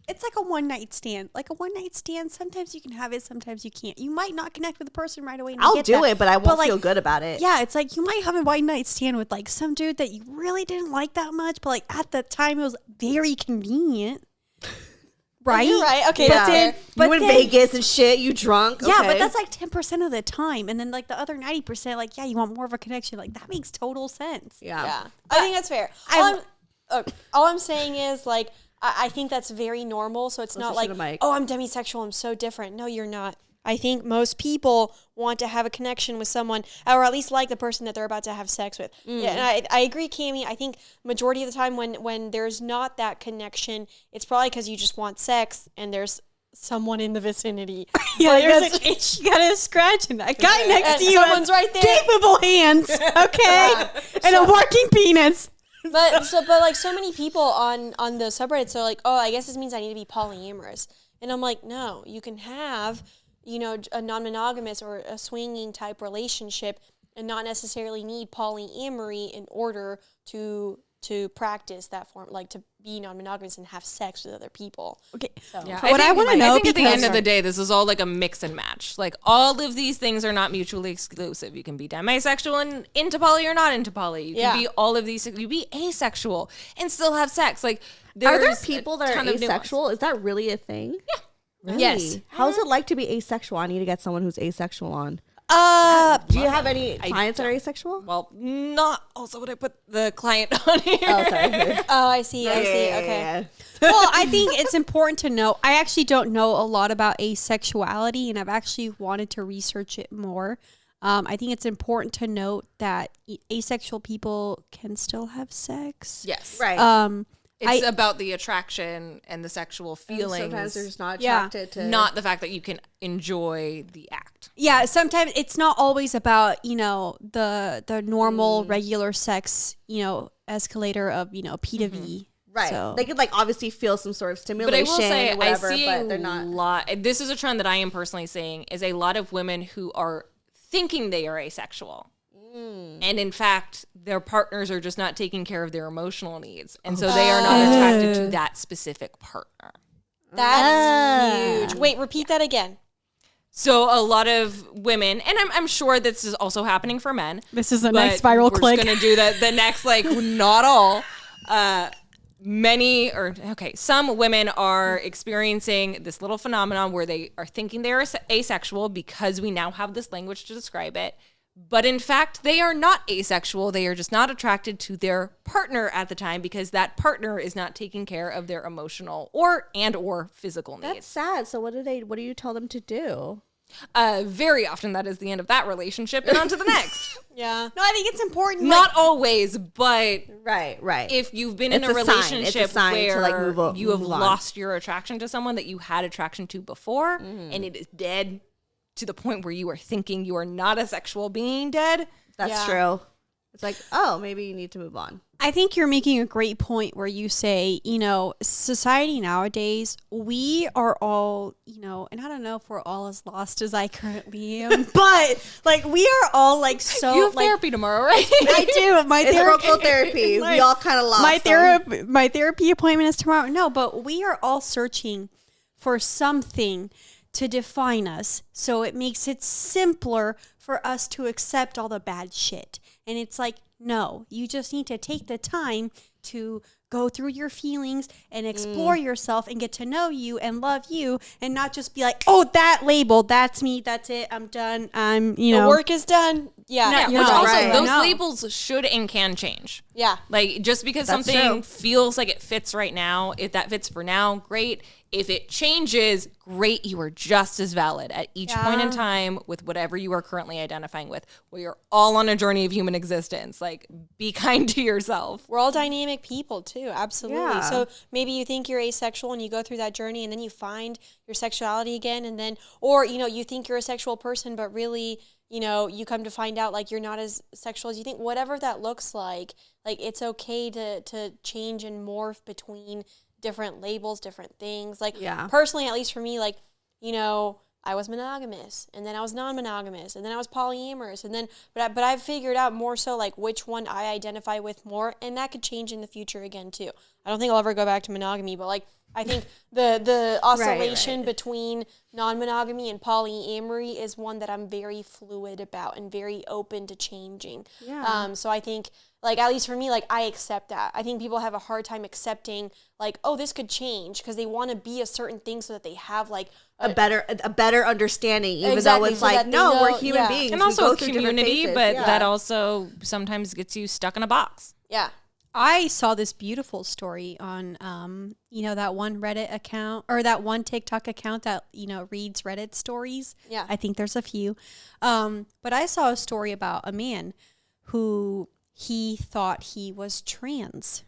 it's like a one night stand. Like a one night stand. Sometimes you can have it. Sometimes you can't. You might not connect with the person right away. And I I'll get do that. it, but I won't like, feel good about it. Yeah, it's like you might have a one night stand with like some dude that you really didn't like that much, but like at the time it was very convenient. Right? You're right. Okay, Yeah. that's it. But you in then- Vegas and shit. You drunk? Yeah, Okay. but that's like 10% of the time. And then like the other 90%, like, yeah, you want more of a connection. Like that makes total sense. Yeah, I think that's fair. All I'm saying is like I think that's very normal. So it's not Listen like, to Mike. oh, I'm demisexual, I'm so different. No, you're not. I think most people want to have a connection with someone, or at least like the person that they're about to have sex with. Yeah, and I agree, Cami. I think majority of the time when there's not that connection, it's probably because you just want sex and there's someone in the vicinity. Yeah, Like, there's that's- an itch you gotta scratch, and that guy next and to you someone's has right there. capable hands, okay, and a working penis. But like so many people on the subreddits are like, oh, I guess this means I need to be polyamorous, and I'm like, no, you can have, a non-monogamous or a swinging type relationship and not necessarily need polyamory in order to practice that form, like to be non-monogamous and have sex with other people. Okay, Yeah, what I want to know, I think at the because- end of the day, this is all like a mix and match. Like all of these things are not mutually exclusive. You can be demisexual and into poly or not into poly. You can be all of these. You can be asexual and still have sex. Like Are there there's people a that are ton of nuance. asexual? Is that really a thing? Yeah. Really? Yes. How's it like to be asexual? I need to get someone who's asexual on. Do you have any clients that are asexual? Well, not also would I put the client on here. Oh, sorry. Oh, I see. I see. Yeah, Okay. yeah, yeah. well, I think it's important to know. I actually don't know a lot about asexuality, and I've actually wanted to research it more. I think it's important to note that asexual people can still have sex. Yes. Right. It's about the attraction and the sexual And feelings. sometimes they're just not attracted to. Not the fact that you can enjoy the act. Yeah, sometimes it's not always about, the normal regular sex, escalator of, P to V. Right. So. They could obviously feel some sort of But stimulation I will say, or whatever, I see but they're not. lot. This is a trend that I am personally seeing is a lot of women who are thinking they are asexual. And in fact, their partners are just not taking care of their emotional needs. And so they are not attracted to that specific partner. That's huge. Wait, repeat that again. So a lot of women, and I'm sure this is also happening for men. This is the but next viral we're click. We're going to do the next, not all. Some women are experiencing this little phenomenon where they are thinking they're asexual because we now have this language to describe it. But in fact, they are not asexual. They are just not attracted to their partner at the time because that partner is not taking care of their emotional or physical needs. That's sad. So what do you tell them to do? Very often that is the end of that relationship and on to the next. Yeah. No, I think it's important. Not always, but Right. if you've been It's in a a sign. relationship It's a sign to, where you have move on. lost your attraction to someone that you had attraction to before and it is dead to the point where you are thinking you are not a sexual being dead. That's true. It's maybe you need to move on. I think you're making a great point where you say, society nowadays, we are all, and I don't know if we're all as lost as I currently am, but we are all so. You have therapy tomorrow, right? I do. It's vocal therapy. We all kind of lost. My therapy appointment is tomorrow. No, but we are all searching for something to define us. So it makes it simpler for us to accept all the bad shit. And it's no, you just need to take the time to go through your feelings and explore yourself and get to know you and love you and not just be oh, that label, that's me, that's it, I'm done, The work is done. Yeah. Which also, right. those No. labels should and can change. Yeah. Just because That's something true. feels like it fits right now, if that fits for now, great. If it changes, great. You are just as valid at each point in time with whatever you are currently identifying with. We are all on a journey of human existence. Be kind to yourself. We're all dynamic people too. Absolutely. Yeah. So maybe you think you're asexual and you go through that journey and then you find your sexuality again. And then, or, you think you're a sexual person, but really, you come to find out you're not as sexual as you think. Whatever that looks like it's okay to change and morph between different labels, different things. Personally, at least for me, I was monogamous and then I was non-monogamous and then I was polyamorous and then, but I've figured out more so which one I identify with more, and that could change in the future again too. I don't think I'll ever go back to monogamy, but I think the oscillation between non-monogamy and polyamory is one that I'm very fluid about and very open to changing. Yeah. So I think at least for me, I accept that. I think people have a hard time accepting oh, this could change because they want to be a certain thing so that they have a better understanding, even Exactly, though it's so that they know- we're human yeah. beings. And We also go a through different community, phases. but Yeah. that also sometimes gets you stuck in a box. Yeah. I saw this beautiful story on, that one Reddit account or that one TikTok account that, reads Reddit stories. Yeah. I think there's a few. But I saw a story about a man who he thought he was trans.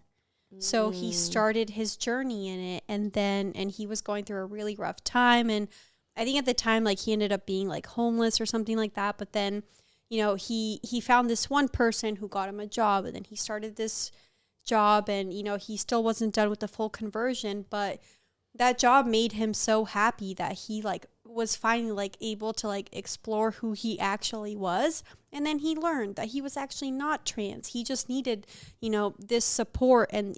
So he started his journey in it and he was going through a really rough time. And I think at the time, he ended up being homeless or something like that. But then, he found this one person who got him a job, and then he started this job, and he still wasn't done with the full conversion, but that job made him so happy that he was finally able to explore who he actually was. And then he learned that he was actually not trans. He just needed this support and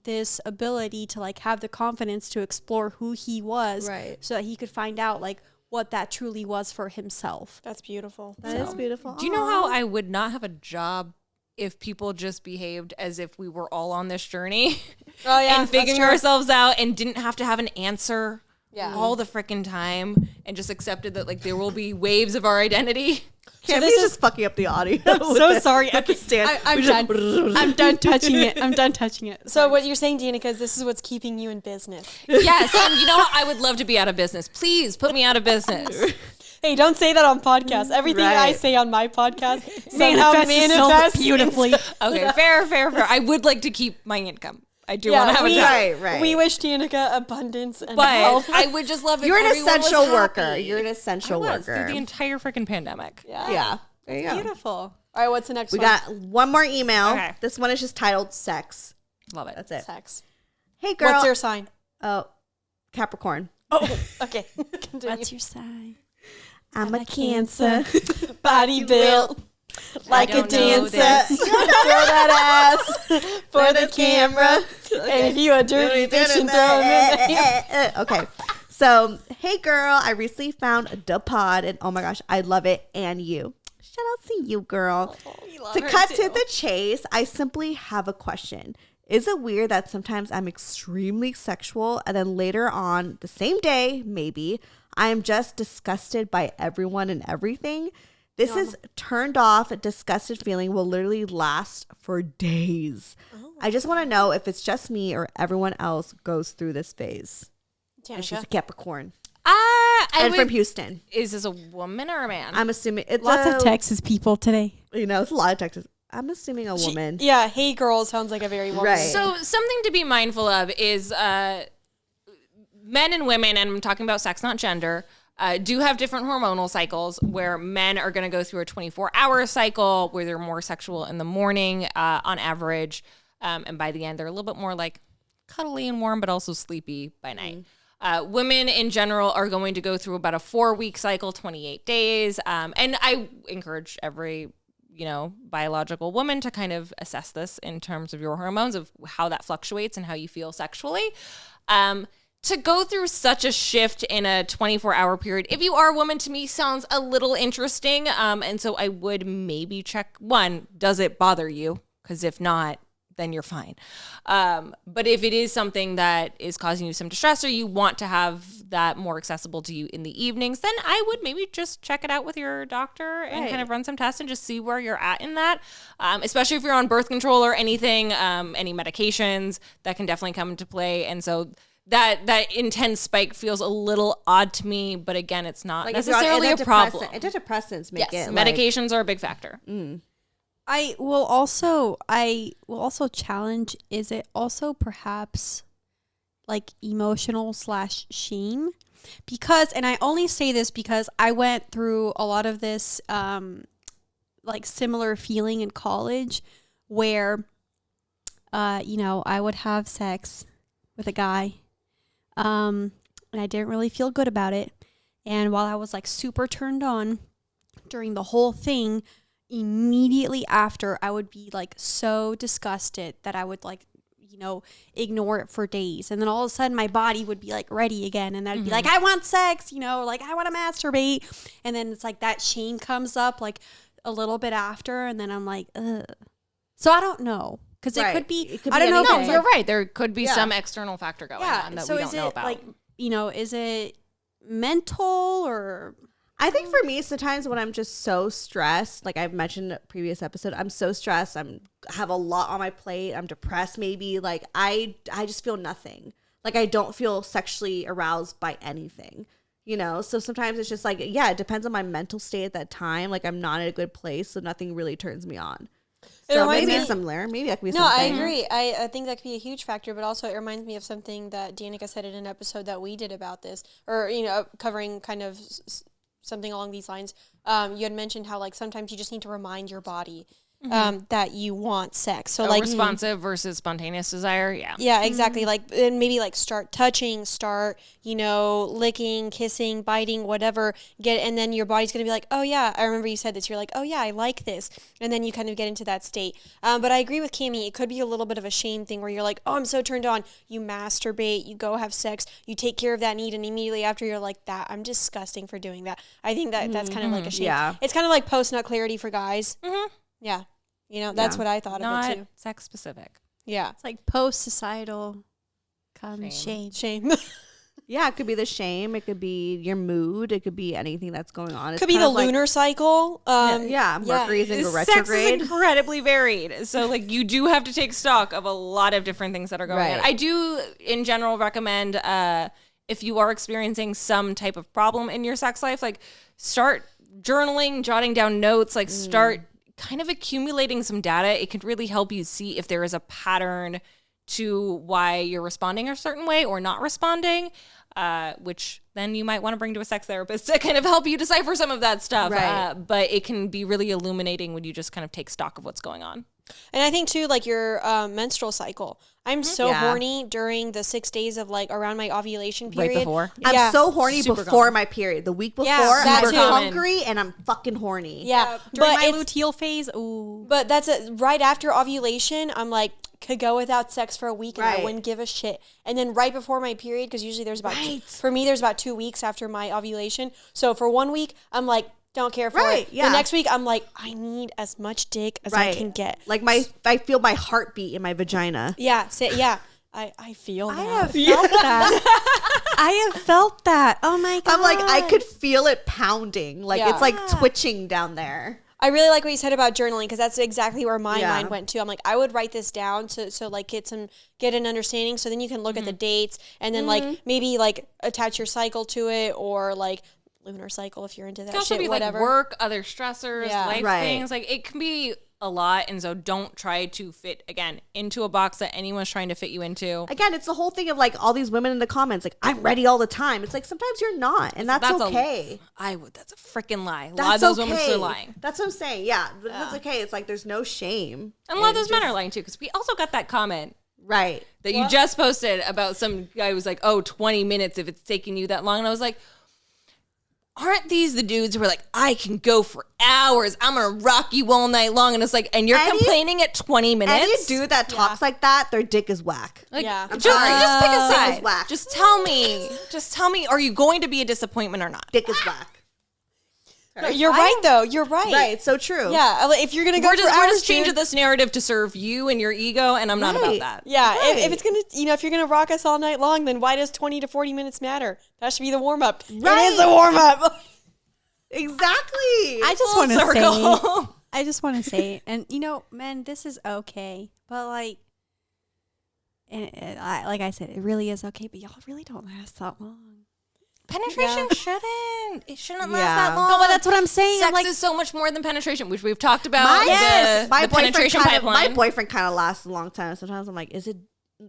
this ability to have the confidence to explore who he was, Right. so that he could find out what that truly was for himself. That's beautiful. That is beautiful. Do you know how I would not have a job if people just behaved as if we were all on this journey Oh yeah. and figuring ourselves out and didn't have to have an answer Yeah. all the freaking time and just accepted that there will be waves of our identity? Cammy's just fucking up the audio. So sorry. With the stand. I'm done. I'm done touching it. So what you're saying, Danica, is this is what's keeping you in business. Yes, and you know what? I would love to be out of business. Please put me out of business. Hey, don't say that on podcast. Everything I Right. say on my podcast somehow manifests beautifully. Okay, fair. I would like to keep my income. I do want to have a job. Right. We wish Danica abundance and But health. I would just love if You're an everyone was essential happy. worker. You're an essential I was worker. through the entire freaking pandemic. Yeah. There you go. Beautiful. All right, what's the next We one? got one more email. Okay. This one is just titled sex. Love it. That's it. Sex. Hey, girl. What's your sign? Oh, Capricorn. Oh, okay. Continue. What's your sign? I'm a Cancer. Body built like a don't know dancer. this. Throw that ass for the camera. And if you a dirty bitch and throw it. Okay. So, hey, girl. I recently found the pod, and oh my gosh, I love it. And you. Shout out to you, girl. To cut to the chase, I simply have a question. Is it weird that sometimes I'm extremely sexual and then later on the same day, maybe, I am just disgusted by everyone and everything? This is turned off, disgusted feeling will literally last for days. I just want to know if it's just me or everyone else goes through this phase. And she's a Capricorn. And from Houston. Is this a woman or a man? I'm assuming it's Lots of Texas people today. You know, it's a lot of Texas. I'm assuming a woman. Yeah, hey girl sounds like a very woman. Right. So something to be mindful of is men and women, and I'm talking about sex, not gender, do have different hormonal cycles where men are going to go through a 24-hour cycle where they're more sexual in the morning on average. And by the end, they're a little bit more like cuddly and warm, but also sleepy by night. Women in general are going to go through about a 4-week cycle, 28 days. And I encourage every biological woman to kind of assess this in terms of your hormones, of how that fluctuates and how you feel sexually. To go through such a shift in a 24-hour period, if you are a woman, to me sounds a little interesting. And so I would maybe check, one, does it bother you? Because if not, then you're fine. But if it is something that is causing you some distress or you want to have that more accessible to you in the evenings, then I would maybe just check it out with your doctor and kind of run some tests and just see where you're at in that. Especially if you're on birth control or anything, any medications that can definitely come into play. And so that intense spike feels a little odd to me, but again, it's not necessarily a problem. Antidepressants make it. Medications are a big factor. I will also challenge, is it also perhaps like emotional / shame? Because, and I only say this because I went through a lot of this like similar feeling in college where I would have sex with a guy and I didn't really feel good about it. And while I was like super turned on during the whole thing, immediately after I would be like so disgusted that I would like, ignore it for days. And then all of a sudden my body would be like ready again. And I'd be like, I want sex, like I want to masturbate. And then it's like that shame comes up like a little bit after. And then I'm like, ugh. So I don't know. Because it could be, I don't know. No, you're right. There could be some external factor going on that we don't know about. Like, is it mental or... I think for me, sometimes when I'm just so stressed, like I've mentioned in a previous episode, I'm so stressed. I have a lot on my plate. I'm depressed maybe. Like I just feel nothing. Like I don't feel sexually aroused by anything, So sometimes it's just like, it depends on my mental state at that time. Like I'm not in a good place, so nothing really turns me on. So maybe it's similar. Maybe that could be something. No, I agree. I think that could be a huge factor, but also it reminds me of something that Danica said in an episode that we did about this, or, covering kind of something along these lines. You had mentioned how like sometimes you just need to remind your body that you want sex. So like responsive versus spontaneous desire. Yeah, exactly. Like, and maybe like start touching, licking, kissing, biting, whatever. And then your body's going to be like, oh yeah, I remember you said this. You're like, oh yeah, I like this. And then you kind of get into that state. But I agree with Cami. It could be a little bit of a shame thing where you're like, oh, I'm so turned on. You masturbate, you go have sex, you take care of that need. And immediately after you're like, I'm disgusting for doing that. I think that's kind of like a shame. Yeah. It's kind of like post-nut clarity for guys. Yeah. That's what I thought of it too. Sex specific. Yeah. It's like post-societal shame. Shame. Yeah, it could be the shame. It could be your mood. It could be anything that's going on. Could be the lunar cycle. Mercury's in retrograde. Sex is incredibly varied. So like you do have to take stock of a lot of different things that are going on. I do in general recommend if you are experiencing some type of problem in your sex life, like start journaling, jotting down notes, like start kind of accumulating some data. It can really help you see if there is a pattern to why you're responding a certain way or not responding, which then you might want to bring to a sex therapist to kind of help you decipher some of that stuff. Right. But it can be really illuminating when you just kind of take stock of what's going on. And I think too, like your menstrual cycle. I'm so horny during the 6 days of like around my ovulation period. Right before. I'm so horny Super before common. my period. The week before, that I'm too. hungry and I'm fucking horny. Yeah, During my it's- luteal phase, ooh. But that's right after ovulation. I'm like, could go without sex for a week and I Right. wouldn't give a shit. And then right before my period, because usually there's about for me there's about 2 weeks after my ovulation. So for 1 week, I'm like, don't care for Right, it. yeah. The next week, I'm like, I need as much dick as I can get. Like I feel my heartbeat in my vagina. Yeah, I feel that. I have felt that. I have felt that. Oh my God. I'm like, I could feel it pounding. Like Yeah. it's like twitching down there. I really like what you said about journaling because that's exactly where my Yeah. mind went to. I'm like, I would write this down so like get an understanding. So then you can look at the dates and then like maybe like attach your cycle to it or like lunar cycle if you're into that It can also shit, be whatever. like work, other stressors, Yeah. life Right. things. Like it can be a lot, and so don't try to fit again into a box that anyone's trying to fit you into. Again, it's the whole thing of like all these women in the comments, like, I'm ready all the time. It's like sometimes you're not, and that's okay. That's a freaking lie. A lot That's of those okay. women are lying. That's what I'm saying. Yeah, that's okay. It's like there's no shame. And a lot of And those men just- are lying too, because we also got that comment Right. that you just posted about some guy who was like, 20 minutes if it's taking you that long. And I was like, aren't these the dudes who are like, I can go for hours. I'm going to rock you all night long. And it's like, and you're complaining at 20 minutes? Any dude that talks like that, their dick is whack. Like, Yeah. just pick a Dick side. is whack. Just tell me, are you going to be a disappointment or not? Dick is whack. No, you're right though. You're right. Right. It's so true. Yeah. If you're gonna go We're for just hours, changing dude, this narrative to serve you and your ego, and I'm not about Right. that. Yeah, Right. if it's gonna, if you're gonna rock us all night long, then why does 20 to 40 minutes matter? That should be the warm up. Right. It is the warm up. Exactly. I just Full want to circle. say, I just want to say, and men, this is okay, but like, like I said, it really is okay, but y'all really don't last that long. Penetration shouldn't. It shouldn't last Yeah. that long. No, but that's what I'm saying. Sex like, is so much more than penetration, which we've talked about. my the penetration pipeline. My boyfriend kind of lasts a long time. Sometimes I'm like, is it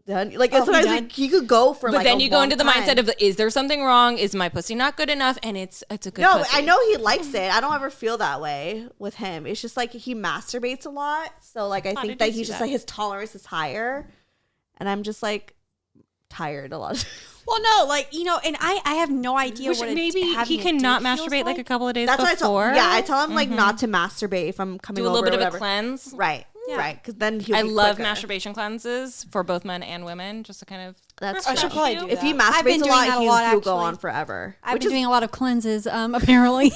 done? Like sometimes like, he could go for but like. then a you go long into the time. mindset of, is there something wrong? Is my pussy not good enough? And it's a good No, pussy. I know he likes it. I don't ever feel that way with him. It's just like he masturbates a lot. So like I think did that you he's see just that? like his tolerance is higher, and I'm just like tired a lot. well, no, like and I have no idea Which what maybe having he a cannot dick feels masturbate like a couple of days That's what I before. tell. Yeah, I tell him like not to masturbate if I'm coming Do a over little bit or of a whatever. cleanse. Right. Yeah. Right. Because then he'll I be love quicker. masturbation cleanses for both men and women, just to kind of. That's I should true. probably do If he that. I've been masturbates a doing lot, that a he'll lot, go actually. on forever. I've which been is doing a lot of cleanses, apparently.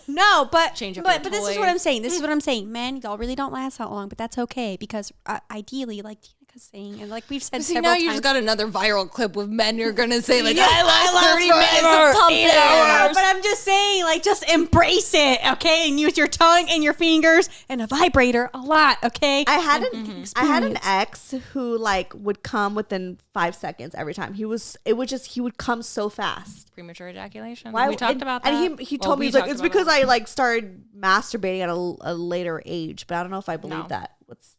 No, but Change up but your this is toys. what I'm saying. This is what I'm saying. Men, y'all really don't last that long, but that's okay because ideally, like Danica's saying, and like we've said See, several now you times. just got another viral clip with men who are going to say, like, Yeah, I last 30 minutes forever. of pumping. Yeah, but I'm just saying, like, just embrace it, okay? And use your tongue and your fingers and a vibrator a lot, okay? I had an ex who like would come within 5 seconds every time. He would come so fast. Premature ejaculation. Why- We talked and- about that. And he Well, told me we he's like talked it's about because that. I like started masturbating at a later age, but I don't know if I believe No. that.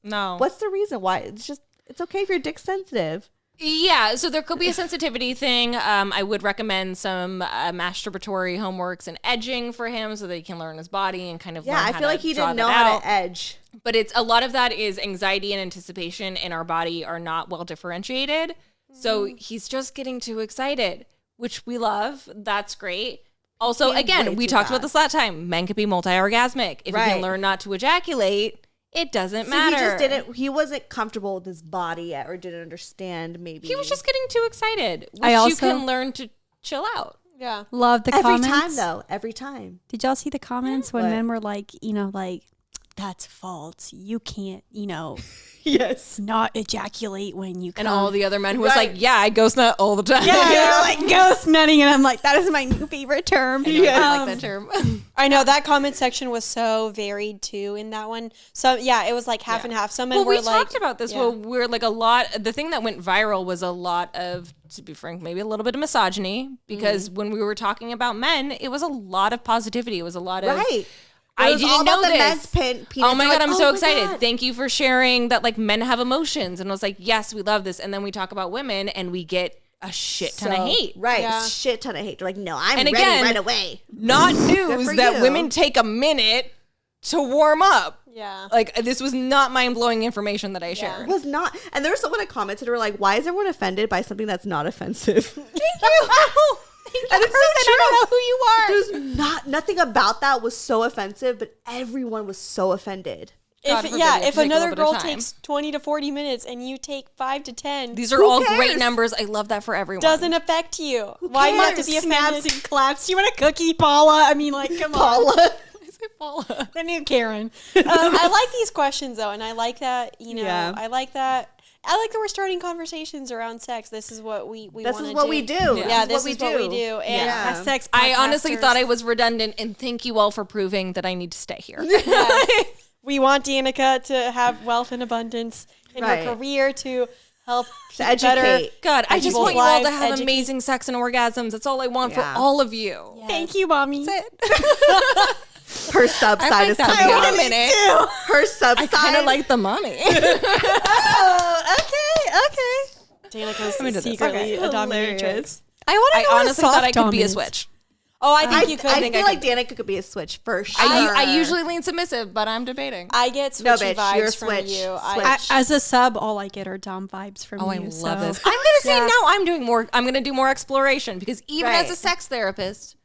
No. What's the reason why? It's okay if your dick's sensitive. Yeah, so there could be a sensitivity thing. I would recommend some masturbatory homeworks and edging for him so that he can learn his body and kind of Yeah, learn I how feel to like he draw didn't know that how out. to edge. But it's a lot of that is anxiety and anticipation in our body are not well differentiated. So he's just getting too excited, which we love. That's great. Also, Being again, way we too talked about fast. this last time. Men can be multi-orgasmic. If you Right. can learn not to ejaculate, it doesn't So matter. he wasn't comfortable with his body yet or didn't understand maybe. He was just getting too excited, which I you also- can learn to chill out. Yeah. Love the every comments. time though. Every time. Did y'all see the comments when What? men were like, like, that's false. You can't, Yes. not ejaculate when you come. And all the other men who was like, yeah, I ghost nut all the time. yeah, they're like ghost nutting, and I'm like, that is my new favorite term. I like that term. I know that comment section was so varied too in that one. So yeah, it was like half and half. Some men Well, were we like, talked about this. Well, we're like the thing that went viral was a lot of, to be frank, maybe a little bit of misogyny, because when we were talking about men, it was a lot of positivity. It was a lot of, Right. I It was all didn't know about the this. men's penis. Oh my They're God, like, I'm "Oh so my excited. God." Thank you for sharing that like men have emotions. And I was like, yes, we love this. And then we talk about women and we get a shit ton of hate. Right. Yeah. Shit ton of hate. They're like, no, I'm And ready again, right away. Not news for that you. women take a minute to warm up. yeah. Like, this was not mind-blowing information that I shared. Was not. And there was someone that commented, were like, why is everyone offended by something that's not offensive? Thank you. And it's so true. I don't know who you are. There's nothing about that was so offensive, but everyone was so offended. God If forbid yeah, you have if to take a another little bit of girl time. takes 20 to 40 minutes and you take 5 to 10, These are Who all cares? great numbers. I love that for everyone. doesn't affect you. Why do you have to cares? be offended? Snaps and claps. You want a cookie, Paula? I mean, like, come on. Paula. Paula. The new Karen. I like these questions though, and I like that. Yeah. I like that. I like that we're starting conversations around sex. This is what we This want is to what do. we do. Yeah, This this is is what we do. And Yeah. Sex I honestly podcasters. thought I was redundant, and thank you all for proving that I need to stay here. we want Danica to have wealth and abundance in Right. her career to help To educate. God, I just People's want you all to lives, have educate- amazing sex and orgasms. That's all I want Yeah. for all of you. Thank you, mommy. Her sub I side like is that coming for a out. minute. Her sub I side. kind of like the mommy. Danica's me do this. secretly Okay. a dominatrix. Hilarious. I want to I know what a honestly thought soft I could dom be a is. switch. Oh, I think you could. I feel like Danica could be a switch for sure. I usually lean submissive, but I'm debating. I get No, switchy bitch, you're a vibes from switch. you. Switch. As a sub, all I get are dom vibes from Oh, I you. love so. this. I'm gonna say now I'm doing more. I'm gonna do more exploration because even as a Right. sex therapist,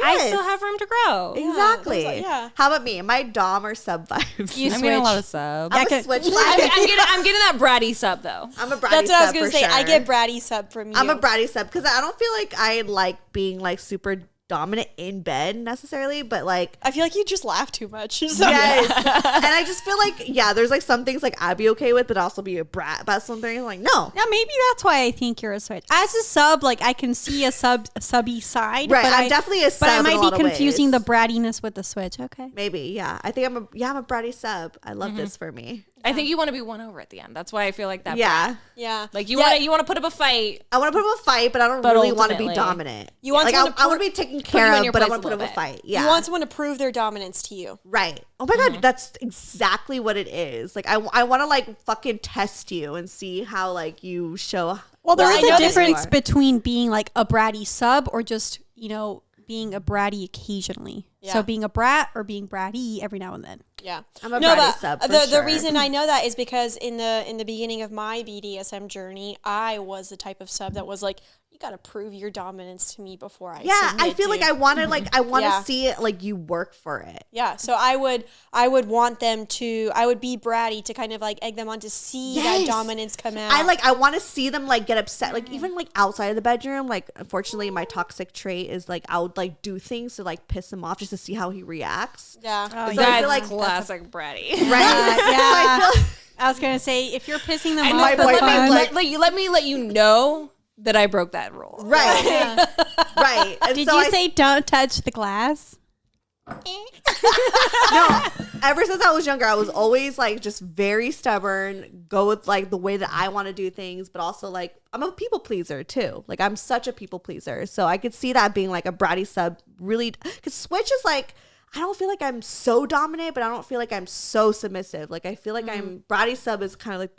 I Yes. still have room to grow. Exactly. yeah. How about me? Am I dom or sub vibes? You I'm getting a lot of switch. sub. I'm Yeah, a switch. I'm getting that bratty sub though. I'm a bratty That's what I was sub gonna for say. sure. I get bratty sub from you. I'm a bratty sub because I don't feel like I like being like super dominant in bed necessarily, but like I feel like you just laugh too much. So yes. And I just feel like there's like some things like I'd be okay with, but also be a brat about something. I'm like no. Yeah, maybe that's why I think you're a switch. As a sub, like I can see a subby side, Right, but I'm definitely a sub. But I in a might lot be of confusing ways. the brattiness with the switch. Okay. Maybe, yeah. I think I'm a bratty sub. I love this for me. I think you want to be won over at the end. That's why I feel like that. Yeah. brat. yeah. Like you want to put up a fight. I want to put up a fight, but I don't But really want to be ultimately- dominant. You want like someone to I want to be taken you care in of, your but I place want to a put up a little fight. Yeah. You want someone to prove their dominance to you. Right. Oh my God, that's exactly what it is. Like, I want to, like, fucking test you and see how, like, you show. Well, there I is know a this difference more. between being like a bratty sub or just, being a bratty occasionally. Yeah. So being a brat or being bratty every now and then. Yeah. I'm a no, bratty but sub for the sure. reason I know that is because in the beginning of my BDSM journey, I was the type of sub that was like, you got to prove your dominance to me before I Yeah, submit, I feel like dude." I want to, like, I want to Yeah. see it, like, you work for it. Yeah, so I would want them to. I would be bratty to kind of like egg them on to see that Yes. dominance come out. I want to see them, like, get upset. Like, even, like, outside of the bedroom, like, unfortunately, my toxic trait is, like, I would, like, do things to, like, piss him off just to see how he reacts. Yeah. So I feel That's like classic bratty. Right? yeah. So I feel I was going to say, if you're pissing them And off, my for boyfriend fun, like- let me let you know that I broke that rule. right. Right. And did so you say don't touch the glass? no, ever since I was younger, I was always like just very stubborn, go with like the way that I want to do things, but also like I'm a people pleaser too. Like I'm such a people pleaser. So I could see that being like a bratty sub really, because switch is like, I don't feel like I'm so dominant, but I don't feel like I'm so submissive. Like I feel like I'm bratty sub is kind of like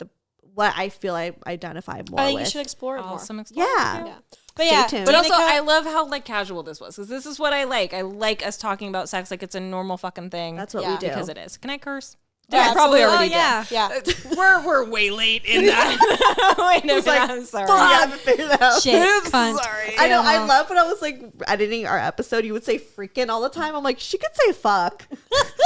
what I feel I identify more I think with. you should explore it more. Awesome. Yeah. Yeah. But Stay yeah, tuned. But also, Danica- I love how like casual this was because this is what I like. I like us talking about sex like it's a normal fucking thing. That's what Yeah. we do. because it is. Can I curse? Yeah, I probably absolutely. already yeah. did. yeah. We're way late in that. Wait a minute, I'm sorry. I haven't figured it out. Shit, cunt. Sorry. I know. I love when I was like editing our episode. You would say "freaking" all the time. I'm like, she could say "fuck,"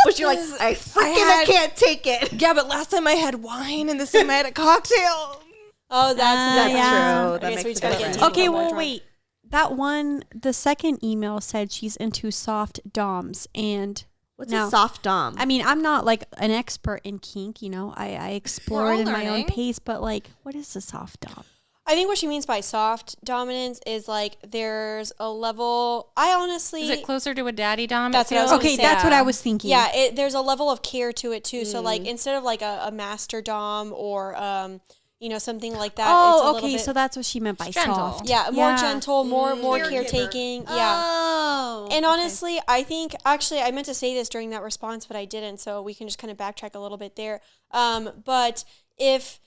but you're like, I freaking can't take it. Yeah, but last time I had wine and this time I had a cocktail. Oh, that's yeah. true. That Okay, so makes we just gotta a get difference. into Okay, a little well, more wait. That one, the second email said she's into soft doms. And What's a soft dom? I mean, I'm not like an expert in kink, you know. I explore We're it all in my own learning. pace, but like, what is a soft dom? I think what she means by soft dominance is like there's a level. I honestly, Is it closer to a daddy dom? That's It what I was feels- gonna Okay, say. that's what I was thinking. yeah, there's a level of care to it too. So like instead of like a master dom or something like that. it's a Oh, little okay. bit, So that's what she meant by Gentle. soft. yeah, more gentle, more Caregiver. caretaking. Yeah. Oh. And honestly, I think actually I meant to say this during that response, but I didn't. So we can just kind of backtrack a little bit there. But if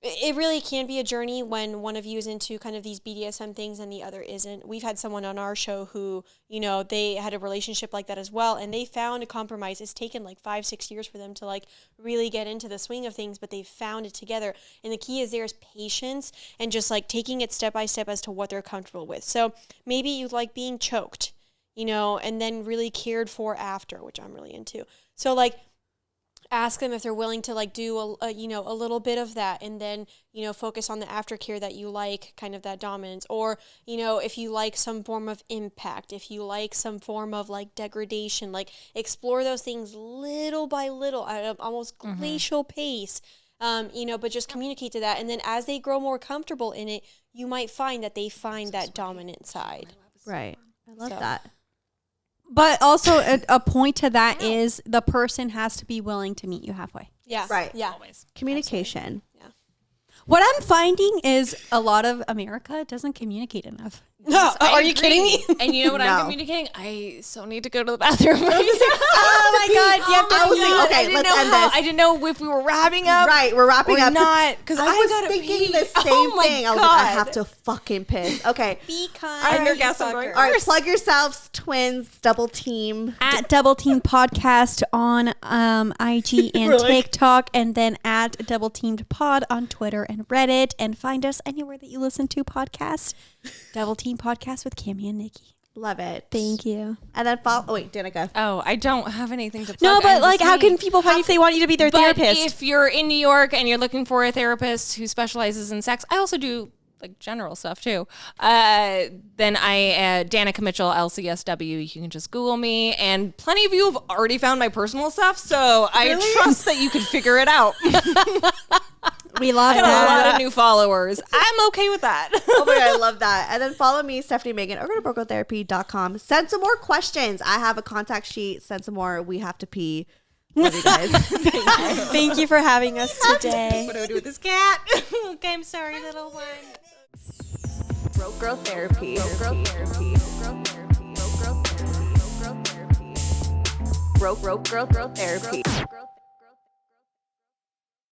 it really can be a journey when one of you is into kind of these BDSM things and the other isn't. We've had someone on our show who, they had a relationship like that as well, and they found a compromise. It's taken like 5-6 years for them to like really get into the swing of things, but they found it together. And the key is there's patience and just like taking it step by step as to what they're comfortable with. So maybe you like being choked, and then really cared for after, which I'm really into. So like, ask them if they're willing to like do a little bit of that, and then focus on the aftercare that you like, kind of that dominance, or if you like some form of impact, if you like some form of like degradation, like explore those things little by little at an almost glacial pace, but just communicate to that, and then as they grow more comfortable in it, you might find that they find that dominant side. Right. I love So. that. But also a point to that is the person has to be willing to meet you halfway. Yeah. Right. Yeah. Always. Communication. What I'm finding is a lot of America doesn't communicate enough. No, I are you agree. kidding me? And you know what No. I'm communicating? I so need to go to the bathroom. Oh my God! You have to I was pee. like, okay, I didn't let's know end how. this. I didn't know if we were wrapping up. Right, we're wrapping or up. not, because I was gotta thinking pee. the same Oh my thing. I was like, I God. have to fucking piss. Okay. Be kind. I'm your you guest, I'm going fucker. All right, plug yourselves, twins, double team. At Double Team Podcast on IG and We're like- TikTok, and then at Double Teamed Pod on Twitter and Reddit, and find us anywhere that you listen to podcasts. Double Team Podcast with Cami and Nikki. Love it. Thank you. And then follow. Oh, wait, Danica. Oh, I don't have anything to plug. No, but I'm like, just how saying. can people find you if they want you to be their But therapist? if you're in New York and you're looking for a therapist who specializes in sex, I also do like general stuff too. Then I, Danica Mitchell, LCSW. You can just Google me, and plenty of you have already found my personal stuff, so I trust that you can figure it out. We love I got a that. lot of new followers. I'm okay with that. Oh my God, I love that. And then follow me, Stefanie Maegan, or go to brocotherapy.com. Send some more questions. I have a contact sheet. Send some more. We have to pee. Love you guys. Thank you for having us today. What do I do with this cat? Okay, I'm sorry, little one. Broke Girl Therapy. Broke Girl Therapy.